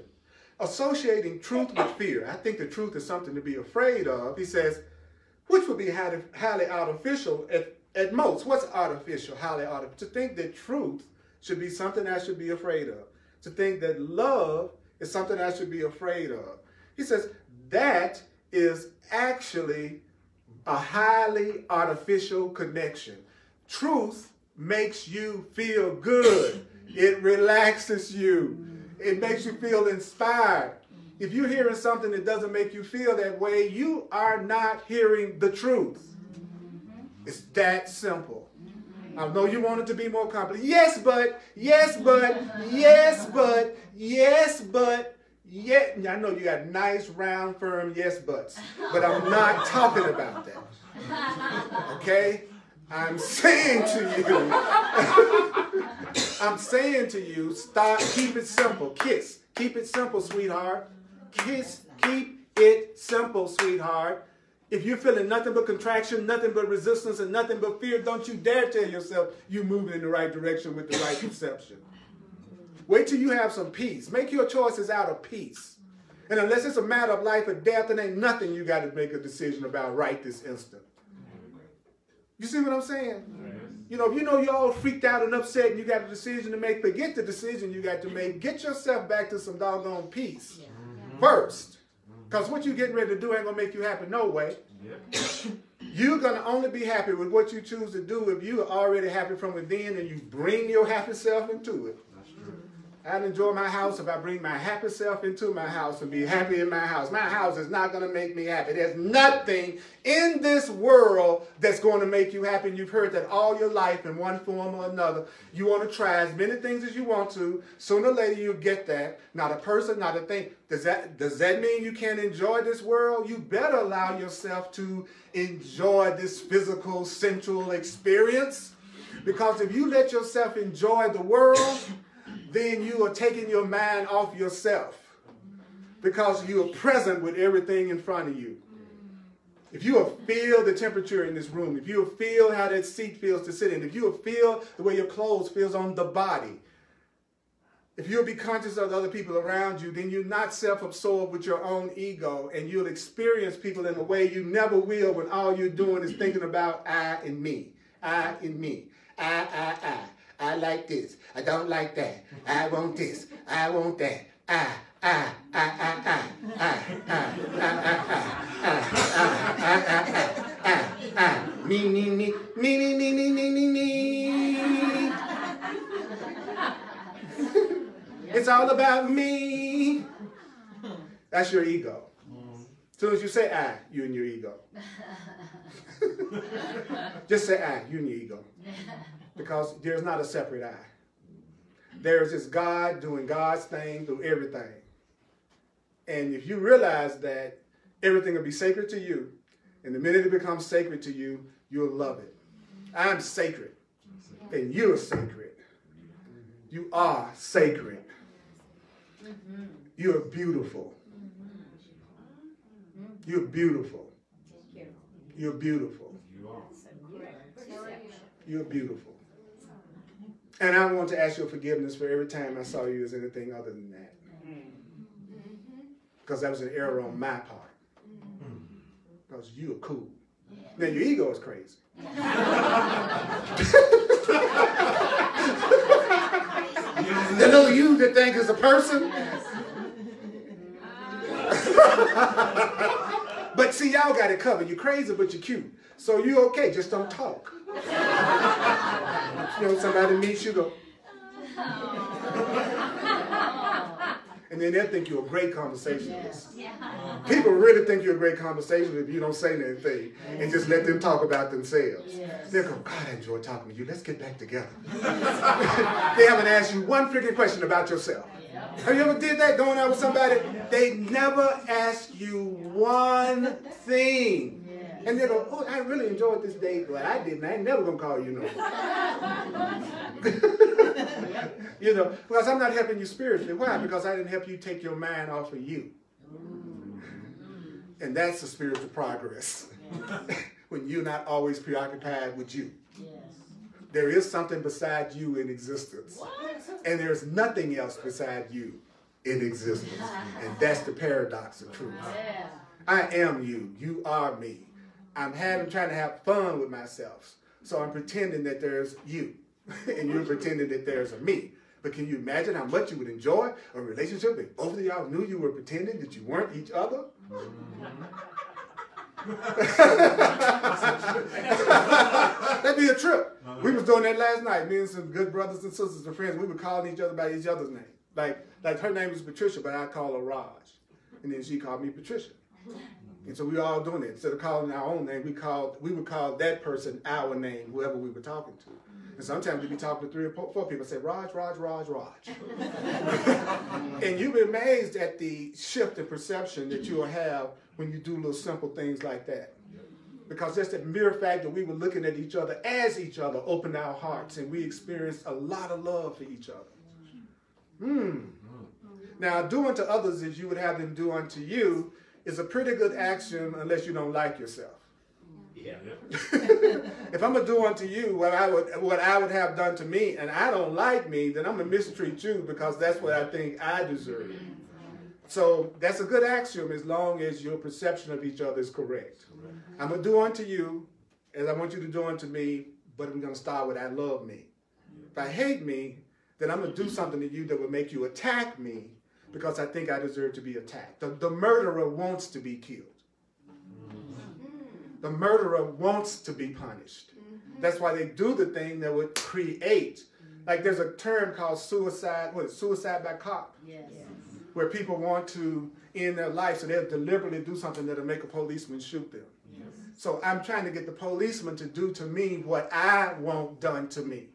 Associating truth with fear. I think the truth is something to be afraid of. He says, which would be highly artificial at most. What's artificial? Highly artificial. To think that truth should be something I should be afraid of. To think that love is something I should be afraid of. He says, that is actually a highly artificial connection. Truth makes you feel good. It relaxes you. It makes you feel inspired. If you're hearing something that doesn't make you feel that way, you are not hearing the truth. It's that simple. I know you want it to be more complicated. Yes, but, yes, but, yes, but, yes, but, yeah. I know you got nice, round, firm yes, buts. But I'm not talking about that. Okay? I'm saying to you, stop, keep it simple. Kiss. Keep it simple, sweetheart. Kiss, keep it simple, sweetheart. If you're feeling nothing but contraction, nothing but resistance, and nothing but fear, don't you dare tell yourself you're moving in the right direction with the right perception. Wait till you have some peace. Make your choices out of peace. And unless it's a matter of life or death, it ain't nothing you got to make a decision about right this instant. You see what I'm saying? You know, if you know you're all freaked out and upset and you got a decision to make, forget the decision you got to make. Get yourself back to some doggone peace first. Because what you're getting ready to do ain't going to make you happy no way. You're going to only be happy with what you choose to do if you are already happy from within and you bring your happy self into it. I'd enjoy my house if I bring my happy self into my house and be happy in my house. My house is not going to make me happy. There's nothing in this world that's going to make you happy. And you've heard that all your life in one form or another. You want to try as many things as you want to. Sooner or later you'll get that. Not a person, not a thing. Does that mean you can't enjoy this world? You better allow yourself to enjoy this physical, sensual experience. Because if you let yourself enjoy the world, then you are taking your mind off yourself because you are present with everything in front of you. If you will feel the temperature in this room, if you will feel how that seat feels to sit in, if you will feel the way your clothes feels on the body, if you'll be conscious of the other people around you, then you're not self-absorbed with your own ego, and you'll experience people in a way you never will when all you're doing is thinking about I and me, I and me, I. I like this. I don't like that. I want this. I want that. Me. It's all about me. That's your ego. As soon as you say I, you and your ego. Just say I, you and your ego. Because there's not a separate I. There's just God doing God's thing through everything. And if you realize that everything will be sacred to you, and the minute it becomes sacred to you, you'll love it. I'm sacred, and you're sacred. You are sacred. You're beautiful. You're beautiful. You're beautiful. You're beautiful. And I want to ask your forgiveness for every time I saw you as anything other than that. Because that was an error on my part. Because you're cool. Now your ego is crazy. The little you that think is a person. But see, y'all got it covered. You're crazy, but you're cute. So you're okay. Just don't talk. You know, somebody meets you, go. And then they'll think you're a great conversationalist. People really think you're a great conversationalist if you don't say anything and just let them talk about themselves. They'll go, God, I enjoy talking to you. Let's get back together. They haven't asked you one freaking question about yourself. Have you ever did that going out with somebody? They never ask you one thing. And they go, oh, I really enjoyed this date. Well, I didn't. I ain't never going to call you no more. You know, because I'm not helping you spiritually. Why? Because I didn't help you take your mind off of you. And that's the spiritual progress. When you're not always preoccupied with you. There is something beside you in existence. And there's nothing else beside you in existence. And that's the paradox of truth. I am you. You are me. I'm trying to have fun with myself. So I'm pretending that there's you. And you're pretending that there's a me. But can you imagine how much you would enjoy a relationship if both of y'all knew you were pretending that you weren't each other? That'd be a trip. We was doing that last night. Me and some good brothers and sisters and friends, we were calling each other by each other's name. Like her name is Patricia, but I call her Raj. And then she called me Patricia. And so we were all doing it. Instead of calling our own name, we would call that person our name, whoever we were talking to. And sometimes we'd be talking to 3 or 4 people and say, Raj. And you'd be amazed at the shift in perception that you'll have when you do little simple things like that. Because just the mere fact that we were looking at each other as each other opened our hearts, and we experienced a lot of love for each other. Now, do unto others as you would have them do unto you is a pretty good axiom unless you don't like yourself. If I'm going to do unto you what I would have done to me, and I don't like me, then I'm going to mistreat you because that's what I think I deserve. So that's a good axiom as long as your perception of each other is correct. I'm going to do unto you as I want you to do unto me, but I'm going to start with I love me. If I hate me, then I'm going to do something to you that will make you attack me because I think I deserve to be attacked. The murderer wants to be killed. The murderer wants to be punished. That's why they do the thing that would create Like there's a term called suicide, suicide by cop, Yes. where people want to end their life, so they'll deliberately do something that'll make a policeman shoot them. Yes. So I'm trying to get the policeman to do to me what I want done to me.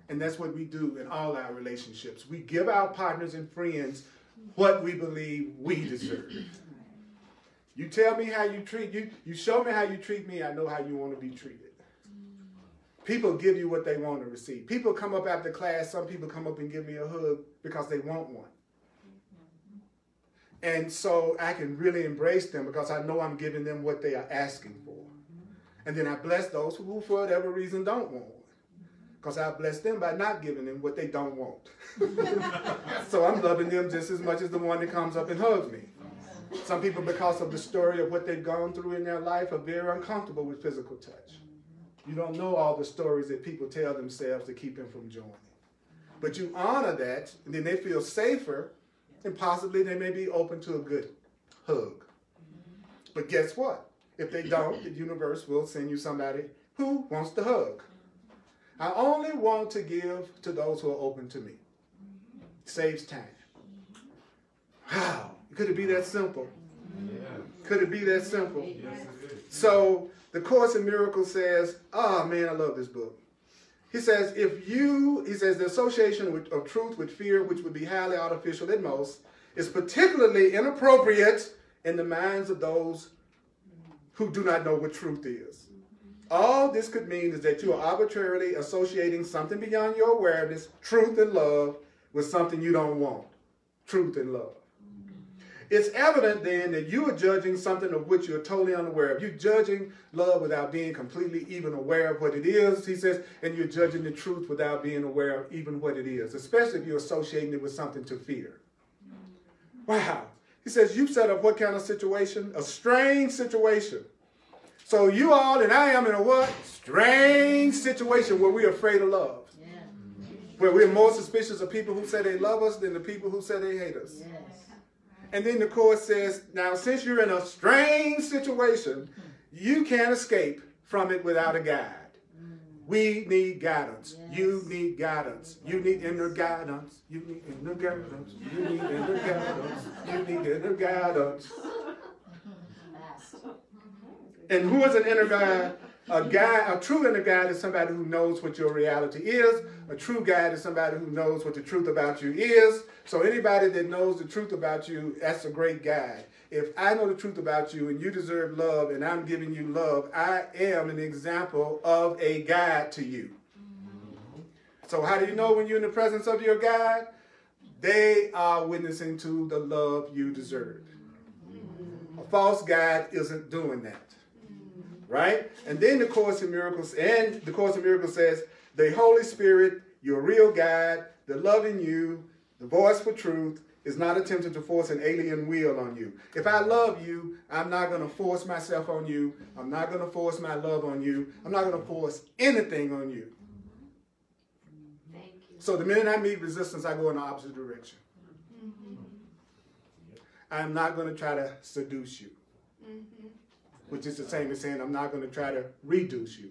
And that's what we do in all our relationships. We give our partners and friends what we believe we deserve. You tell me how you treat you show me how you treat me, I know how you want to be treated. People give you what they want to receive. People come up after class, some people come up and give me a hug because they want one. And so I can really embrace them because I know I'm giving them what they are asking for. And then I bless those who, for whatever reason, don't want one. Because I bless them by not giving them what they don't want. So I'm loving them just as much as the one that comes up and hugs me. Some people, because of the story of what they've gone through in their life, are very uncomfortable with physical touch. You don't know all the stories that people tell themselves to keep them from joining. But you honor that, and then they feel safer, and possibly they may be open to a good hug. But guess what? If they don't, the universe will send you somebody who wants to hug. I only want to give to those who are open to me. Saves time. Wow. Could it be that simple? Yeah. Could it be that simple? Yes, it is. So the Course in Miracles says, oh man, I love this book. He says, the association of truth with fear, which would be highly artificial at most, is particularly inappropriate in the minds of those who do not know what truth is. All this could mean is that you are arbitrarily associating something beyond your awareness, truth and love, with something you don't want, truth and love. It's evident then that you are judging something of which you're totally unaware of. You're judging love without being completely even aware of what it is, he says, and you're judging the truth without being aware of even what it is, especially if you're associating it with something to fear. Wow. He says, you've set up what kind of situation? A strange situation. So you all and I am in a what? Strange situation where we're afraid of love. Yeah. Where we're more suspicious of people who say they love us than the people who say they hate us. Yes. And then the Course says, now since you're in a strange situation, you can't escape from it without a guide. We need guidance. Yes. You need guidance. You need inner guidance. You need inner guidance. You need inner guidance. You need inner guidance. And who is an inner guide? A true inner guide is somebody who knows what your reality is. A true guide is somebody who knows what the truth about you is. So anybody that knows the truth about you, that's a great guide. If I know the truth about you and you deserve love and I'm giving you love, I am an example of a guide to you. So how do you know when you're in the presence of your guide? They are witnessing to the love you deserve. A false guide isn't doing that. Right? And then the Course in Miracles, says, the Holy Spirit, your real guide, the love in you, the voice for truth, is not attempting to force an alien will on you. If I love you, I'm not going to force myself on you. I'm not going to force my love on you. I'm not going to force anything on you. Thank you. So the minute I meet resistance, I go in the opposite direction. I'm not going to try to seduce you. Which is the same as saying I'm not going to try to reduce you.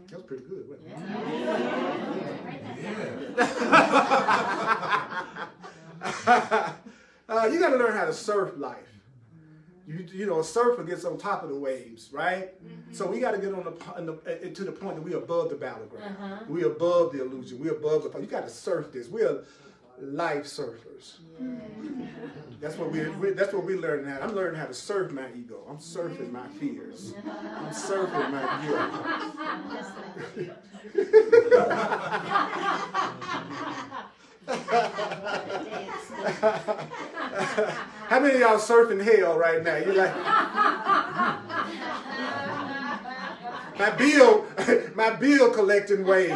That was pretty good, wasn't it? You got to learn how to surf life. You know, a surfer gets on top of the waves, right? So we got to get to the point that we're above the battleground. We're above the illusion. We're above the. You got to surf this. We're life surfers. That's what we're learning how. I'm learning how to surf my ego. I'm surfing my fears. I'm surfing my guilt. How many of y'all surfing hell right now? You're like, my bill collecting waves.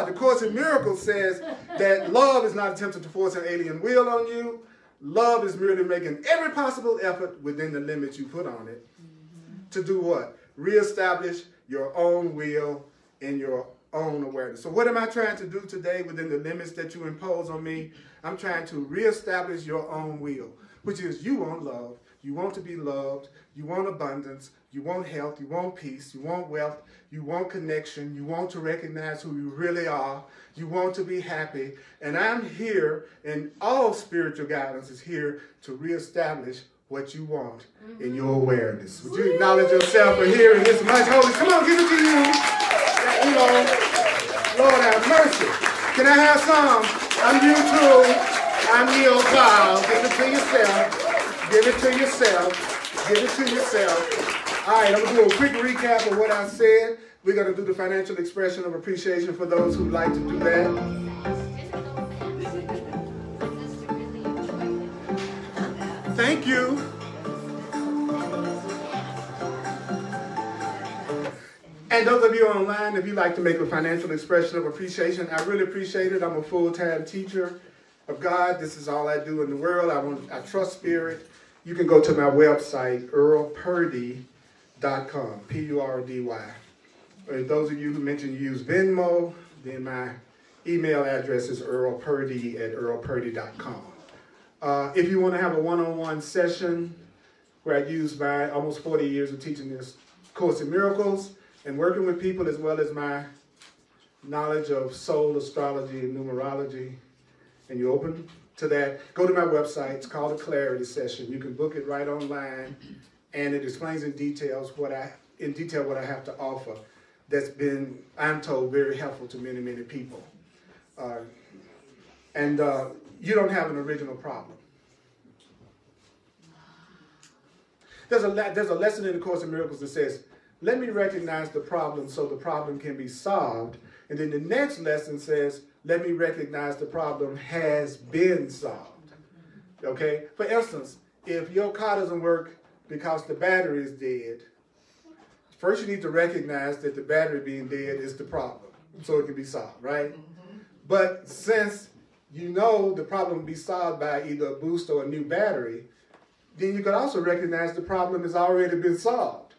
The Course in Miracles says that love is not attempting to force an alien will on you. Love is merely making every possible effort within the limits you put on it to do what? Reestablish your own will and your own awareness. So what am I trying to do today within the limits that you impose on me? I'm trying to reestablish your own will, which is you want love, You want to be loved. You want abundance. You want health. You want peace. You want wealth. You want connection. You want to recognize who you really are. You want to be happy. And I'm here, and all spiritual guidance is here to reestablish what you want in your awareness. Would you acknowledge yourself for hearing this much? Holy, come on, give it to you. You know, Lord have mercy. Can I have some? I'm you too. I'm Neil Powell. Give it to yourself. Give it to yourself. Give it to yourself. All right, I'm going to do a quick recap of what I said. We're going to do the financial expression of appreciation for those who like to do that. Thank you. And those of you online, if you'd like to make a financial expression of appreciation, I really appreciate it. I'm a full-time teacher of God. This is all I do in the world. I trust spirit. You can go to my website, earlpurdy.com, P-U-R-D-Y. And those of you who mentioned you use Venmo, then my email address is earlpurdy@earlpurdy.com. If you want to have a one-on-one session where I use my almost 40 years of teaching this Course in Miracles and working with people, as well as my knowledge of soul astrology and numerology, and you're open to that, go to my website. It's called a Clarity Session. You can book it right online, and it explains in detail what I have to offer. That's been, I'm told, very helpful to many, many people. You don't have an original problem. There's a lesson in the Course in Miracles that says, let me recognize the problem so the problem can be solved. And then the next lesson says, let me recognize the problem has been solved. Okay? For instance, if your car doesn't work because the battery is dead, first you need to recognize that the battery being dead is the problem, so it can be solved, right? But since you know the problem will be solved by either a boost or a new battery, then you can also recognize the problem has already been solved,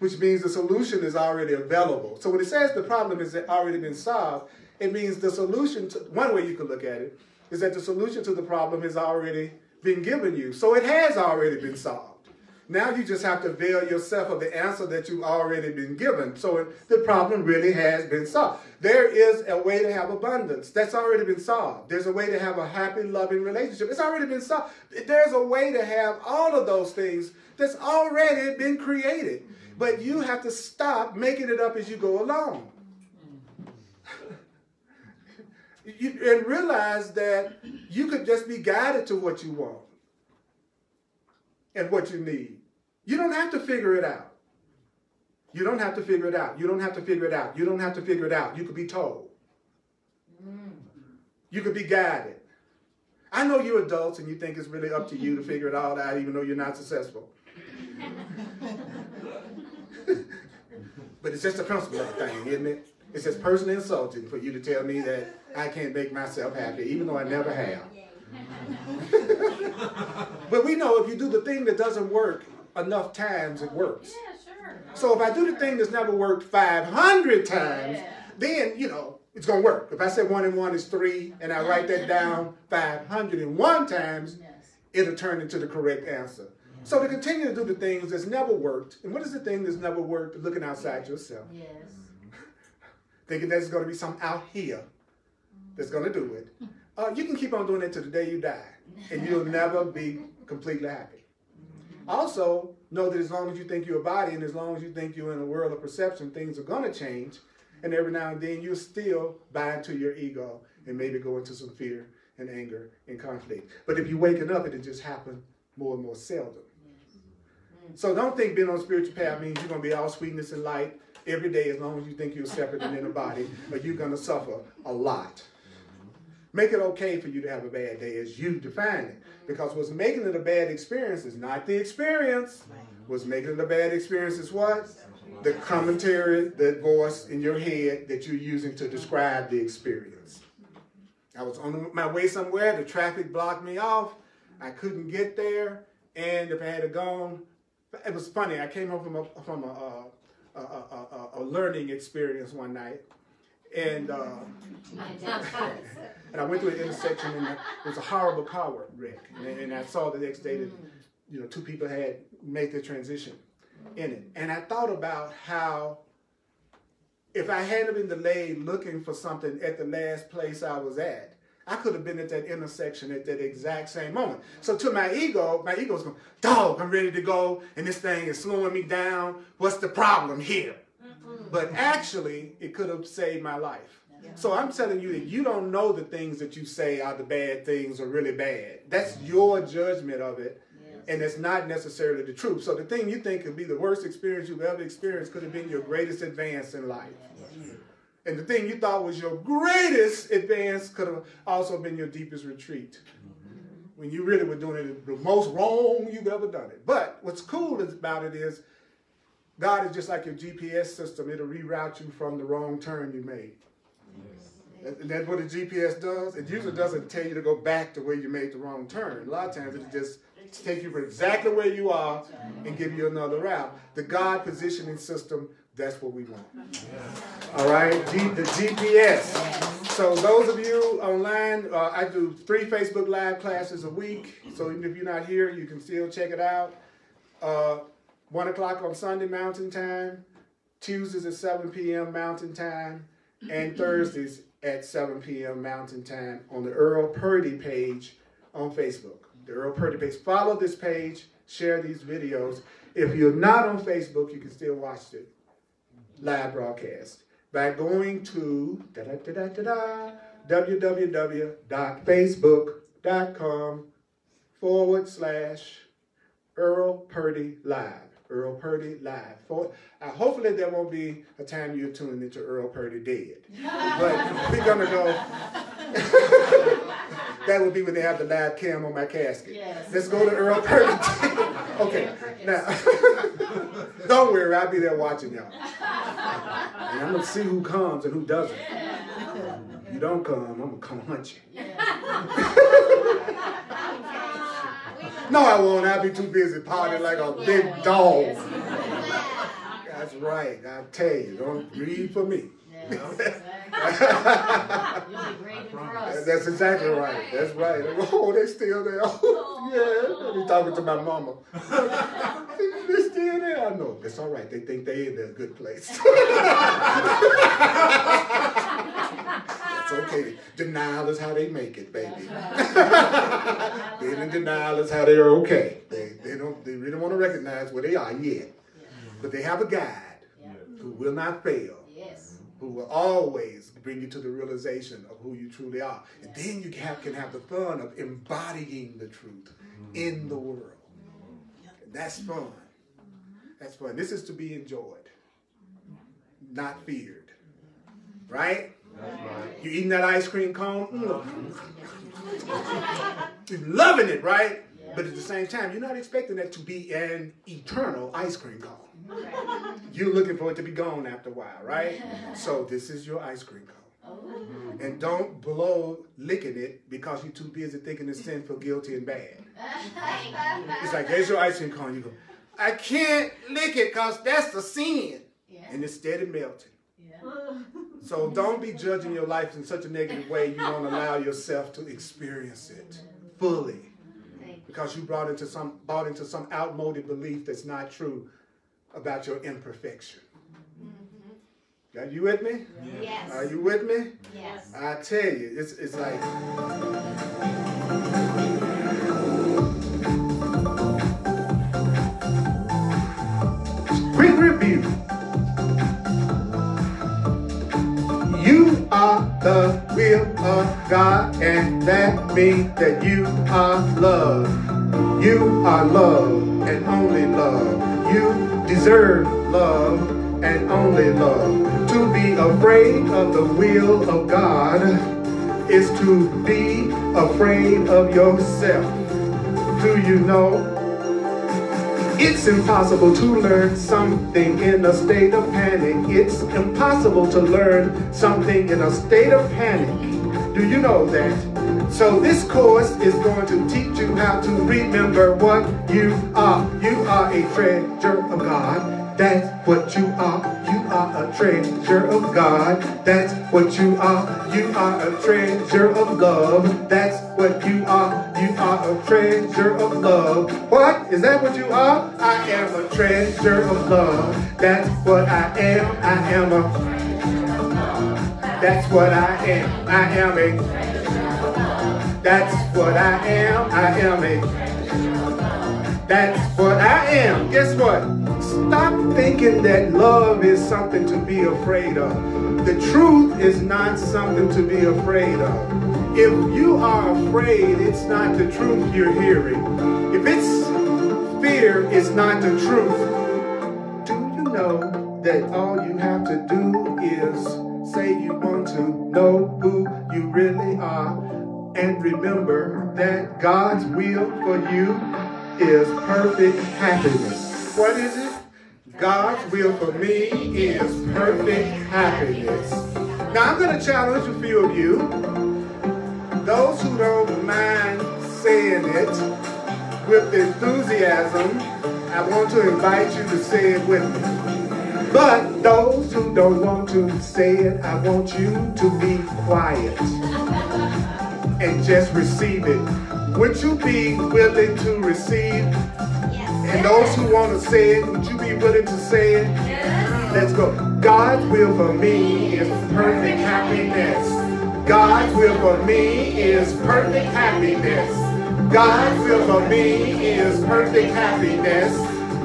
which means the solution is already available. So when it says the problem has already been solved, it means the solution to, one way you can look at it, is that the solution to the problem has already been given you. So it has already been solved. Now you just have to avail yourself of the answer that you've already been given. So the problem really has been solved. There is a way to have abundance. That's already been solved. There's a way to have a happy, loving relationship. It's already been solved. There's a way to have all of those things that's already been created. But you have to stop making it up as you go along. And realize that you could just be guided to what you want and what you need. You don't have to figure it out. You don't have to figure it out. You don't have to figure it out. You don't have to figure it out. You could be told. You could be guided. I know you're adults and you think it's really up to you to figure it all out even though you're not successful. But it's just a principle thing, isn't it? It's just personally insulting for you to tell me that I can't make myself happy, even though I never have. But we know if you do the thing that doesn't work enough times, it works. Yeah, sure. So if I do the thing that's never worked 500 times, then, you know, it's going to work. If I say 1 and 1 is 3, and I write that down 501 times, it'll turn into the correct answer. So to continue to do the things that's never worked, and what is the thing that's never worked? Looking outside yourself. Yes. Thinking there's going to be something out here that's going to do it. You can keep on doing it till the day you die, and you'll never be completely happy. Also, know that as long as you think you're a body, and as long as you think you're in a world of perception, things are going to change, and every now and then you'll still buy into your ego and maybe go into some fear and anger and conflict. But if you're waking up, it'll just happen more and more seldom. So don't think being on a spiritual path means you're going to be all sweetness and light every day as long as you think you're separate and in a body, or you're going to suffer a lot. Make it okay for you to have a bad day as you define it. Because what's making it a bad experience is not the experience. What's making it a bad experience is what? The commentary, the voice in your head that you're using to describe the experience. I was on my way somewhere, the traffic blocked me off, I couldn't get there, and if I had gone, it was funny, I came home from a learning experience one night, and I went to an intersection, and it was a horrible car wreck, and I saw the next day that two people had made the transition in it. And I thought about how if I hadn't been delayed looking for something at the last place I was at, I could have been at that intersection at that exact same moment. So to my ego's going, dog, I'm ready to go, and this thing is slowing me down. What's the problem here? But actually, it could have saved my life. So I'm telling you that you don't know the things that you say are the bad things or really bad. That's your judgment of it, and it's not necessarily the truth. So the thing you think could be the worst experience you've ever experienced could have been your greatest advance in life. And the thing you thought was your greatest advance could have also been your deepest retreat. When you really were doing it the most wrong you've ever done it. But what's cool about it is God is just like your GPS system. It'll reroute you from the wrong turn you made. And that's what the GPS does. It usually doesn't tell you to go back to where you made the wrong turn. A lot of times it just takes you from exactly where you are and give you another route. The God positioning system, that's what we want. All right, the GPS. So those of you online, I do 3 Facebook Live classes a week. So even if you're not here, you can still check it out. 1 o'clock on Sunday Mountain Time, Tuesdays at 7 p.m. Mountain Time, and Thursdays at 7 p.m. Mountain Time on the EARL Purdy page on Facebook. The EARL Purdy page. Follow this page, share these videos. If you're not on Facebook, you can still watch the live broadcast by going to www.facebook.com/EARL Purdy Live. EARL Purdy Live. Hopefully there won't be a time you're tuning into EARL Purdy dead. But we're going to go. That will be when they have the live cam on my casket. Yes. Let's go to EARL Purdy. Okay. Now, don't worry. I'll be there watching y'all. And I'm going to see who comes and who doesn't. If you don't come, I'm going to come hunt you. No, I won't. I'll be too busy partying like a big dog. That's right. I tell you, don't read for me. That's exactly right. That's right. Oh, they still there. Oh, yeah. I'll be talking to my mama. They're still there. I know. It's all right. They think they in a good place. It's okay. Denial is how they make it, baby. Being in denial is how they are okay. They really don't want to recognize where they are yet. But they have a guide who will not fail. Who will always bring you to the realization of who you truly are. And then you can have the fun of embodying the truth in the world. And that's fun. That's fun. This is to be enjoyed, not feared. Right? That's right. You eating that ice cream cone? You're loving it, right? But at the same time, you're not expecting that to be an eternal ice cream cone. You're looking for it to be gone after a while, right? So this is your ice cream cone. And don't blow licking it because you're too busy thinking it's sinful, guilty, and bad. It's like, there's your ice cream cone. You go, I can't lick it because that's the sin. And it's steady melting. So don't be judging your life in such a negative way you don't allow yourself to experience it fully. Because you bought into some outmoded belief that's not true about your imperfection. Are you with me? Yes. Are you with me? Yes. I tell you, it's like... Quick review. You are the will of God, and that means that you are love. You are love and only love. You deserve love and only love. To be afraid of the will of God is to be afraid of yourself. Do you know? It's impossible to learn something in a state of panic. It's impossible to learn something in a state of panic. Do you know that? So this course is going to teach you how to remember what you are. You are a treasure of God. That's what you are. You are a treasure of God. That's what you are. You are a treasure of love. That's what you are. You are a treasure of love. What? Is that what you are? I am a treasure of love. That's what I am. I am a... That's what I am. I am a... That's what I am. I am a... That's what I am. Guess what? Stop thinking that love is something to be afraid of. The truth is not something to be afraid of. If you are afraid, it's not the truth you're hearing. If it's fear, it's not the truth. Do you know that all you have to do is say you want to know who you really are, and remember that God's will for you is perfect happiness. What is it? God's will for me is perfect happiness. Now I'm going to challenge a few of you. Those who don't mind saying it with enthusiasm, I want to invite you to say it with me. But those who don't want to say it, I want you to be quiet and just receive it. Would you be willing to receive? And those who want to say it, would you be willing to say it? Yes. Let's go. God's will for me is perfect happiness. God's will for me is perfect happiness. God's will for me is perfect happiness.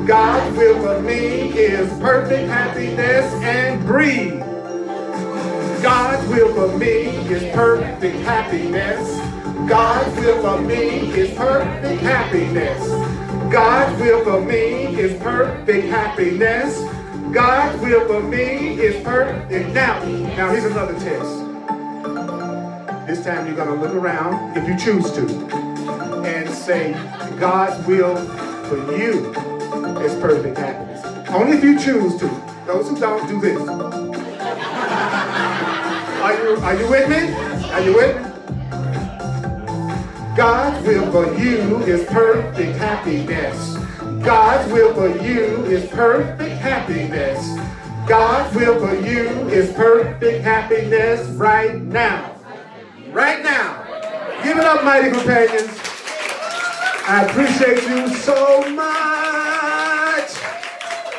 God's will for me is perfect happiness. And breathe. God's will for me is perfect happiness. God's will for me is perfect happiness. God's will for me is perfect happiness. God's will for me is perfect. Now here's another test. This time you're going to look around, if you choose to, and say, God's will for you is perfect happiness. Only if you choose to. Those who don't, do this. Are you with me? Are you with me? God's will for you is perfect happiness. God's will for you is perfect happiness. God's will for you is perfect happiness right now. Right now. Give it up, mighty companions. I appreciate you so much.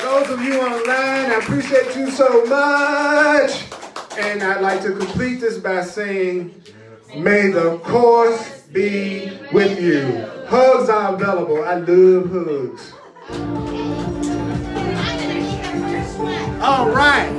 Those of you online, I appreciate you so much. And I'd like to complete this by saying, may the course be with you. Hugs are available. I love hugs. All right.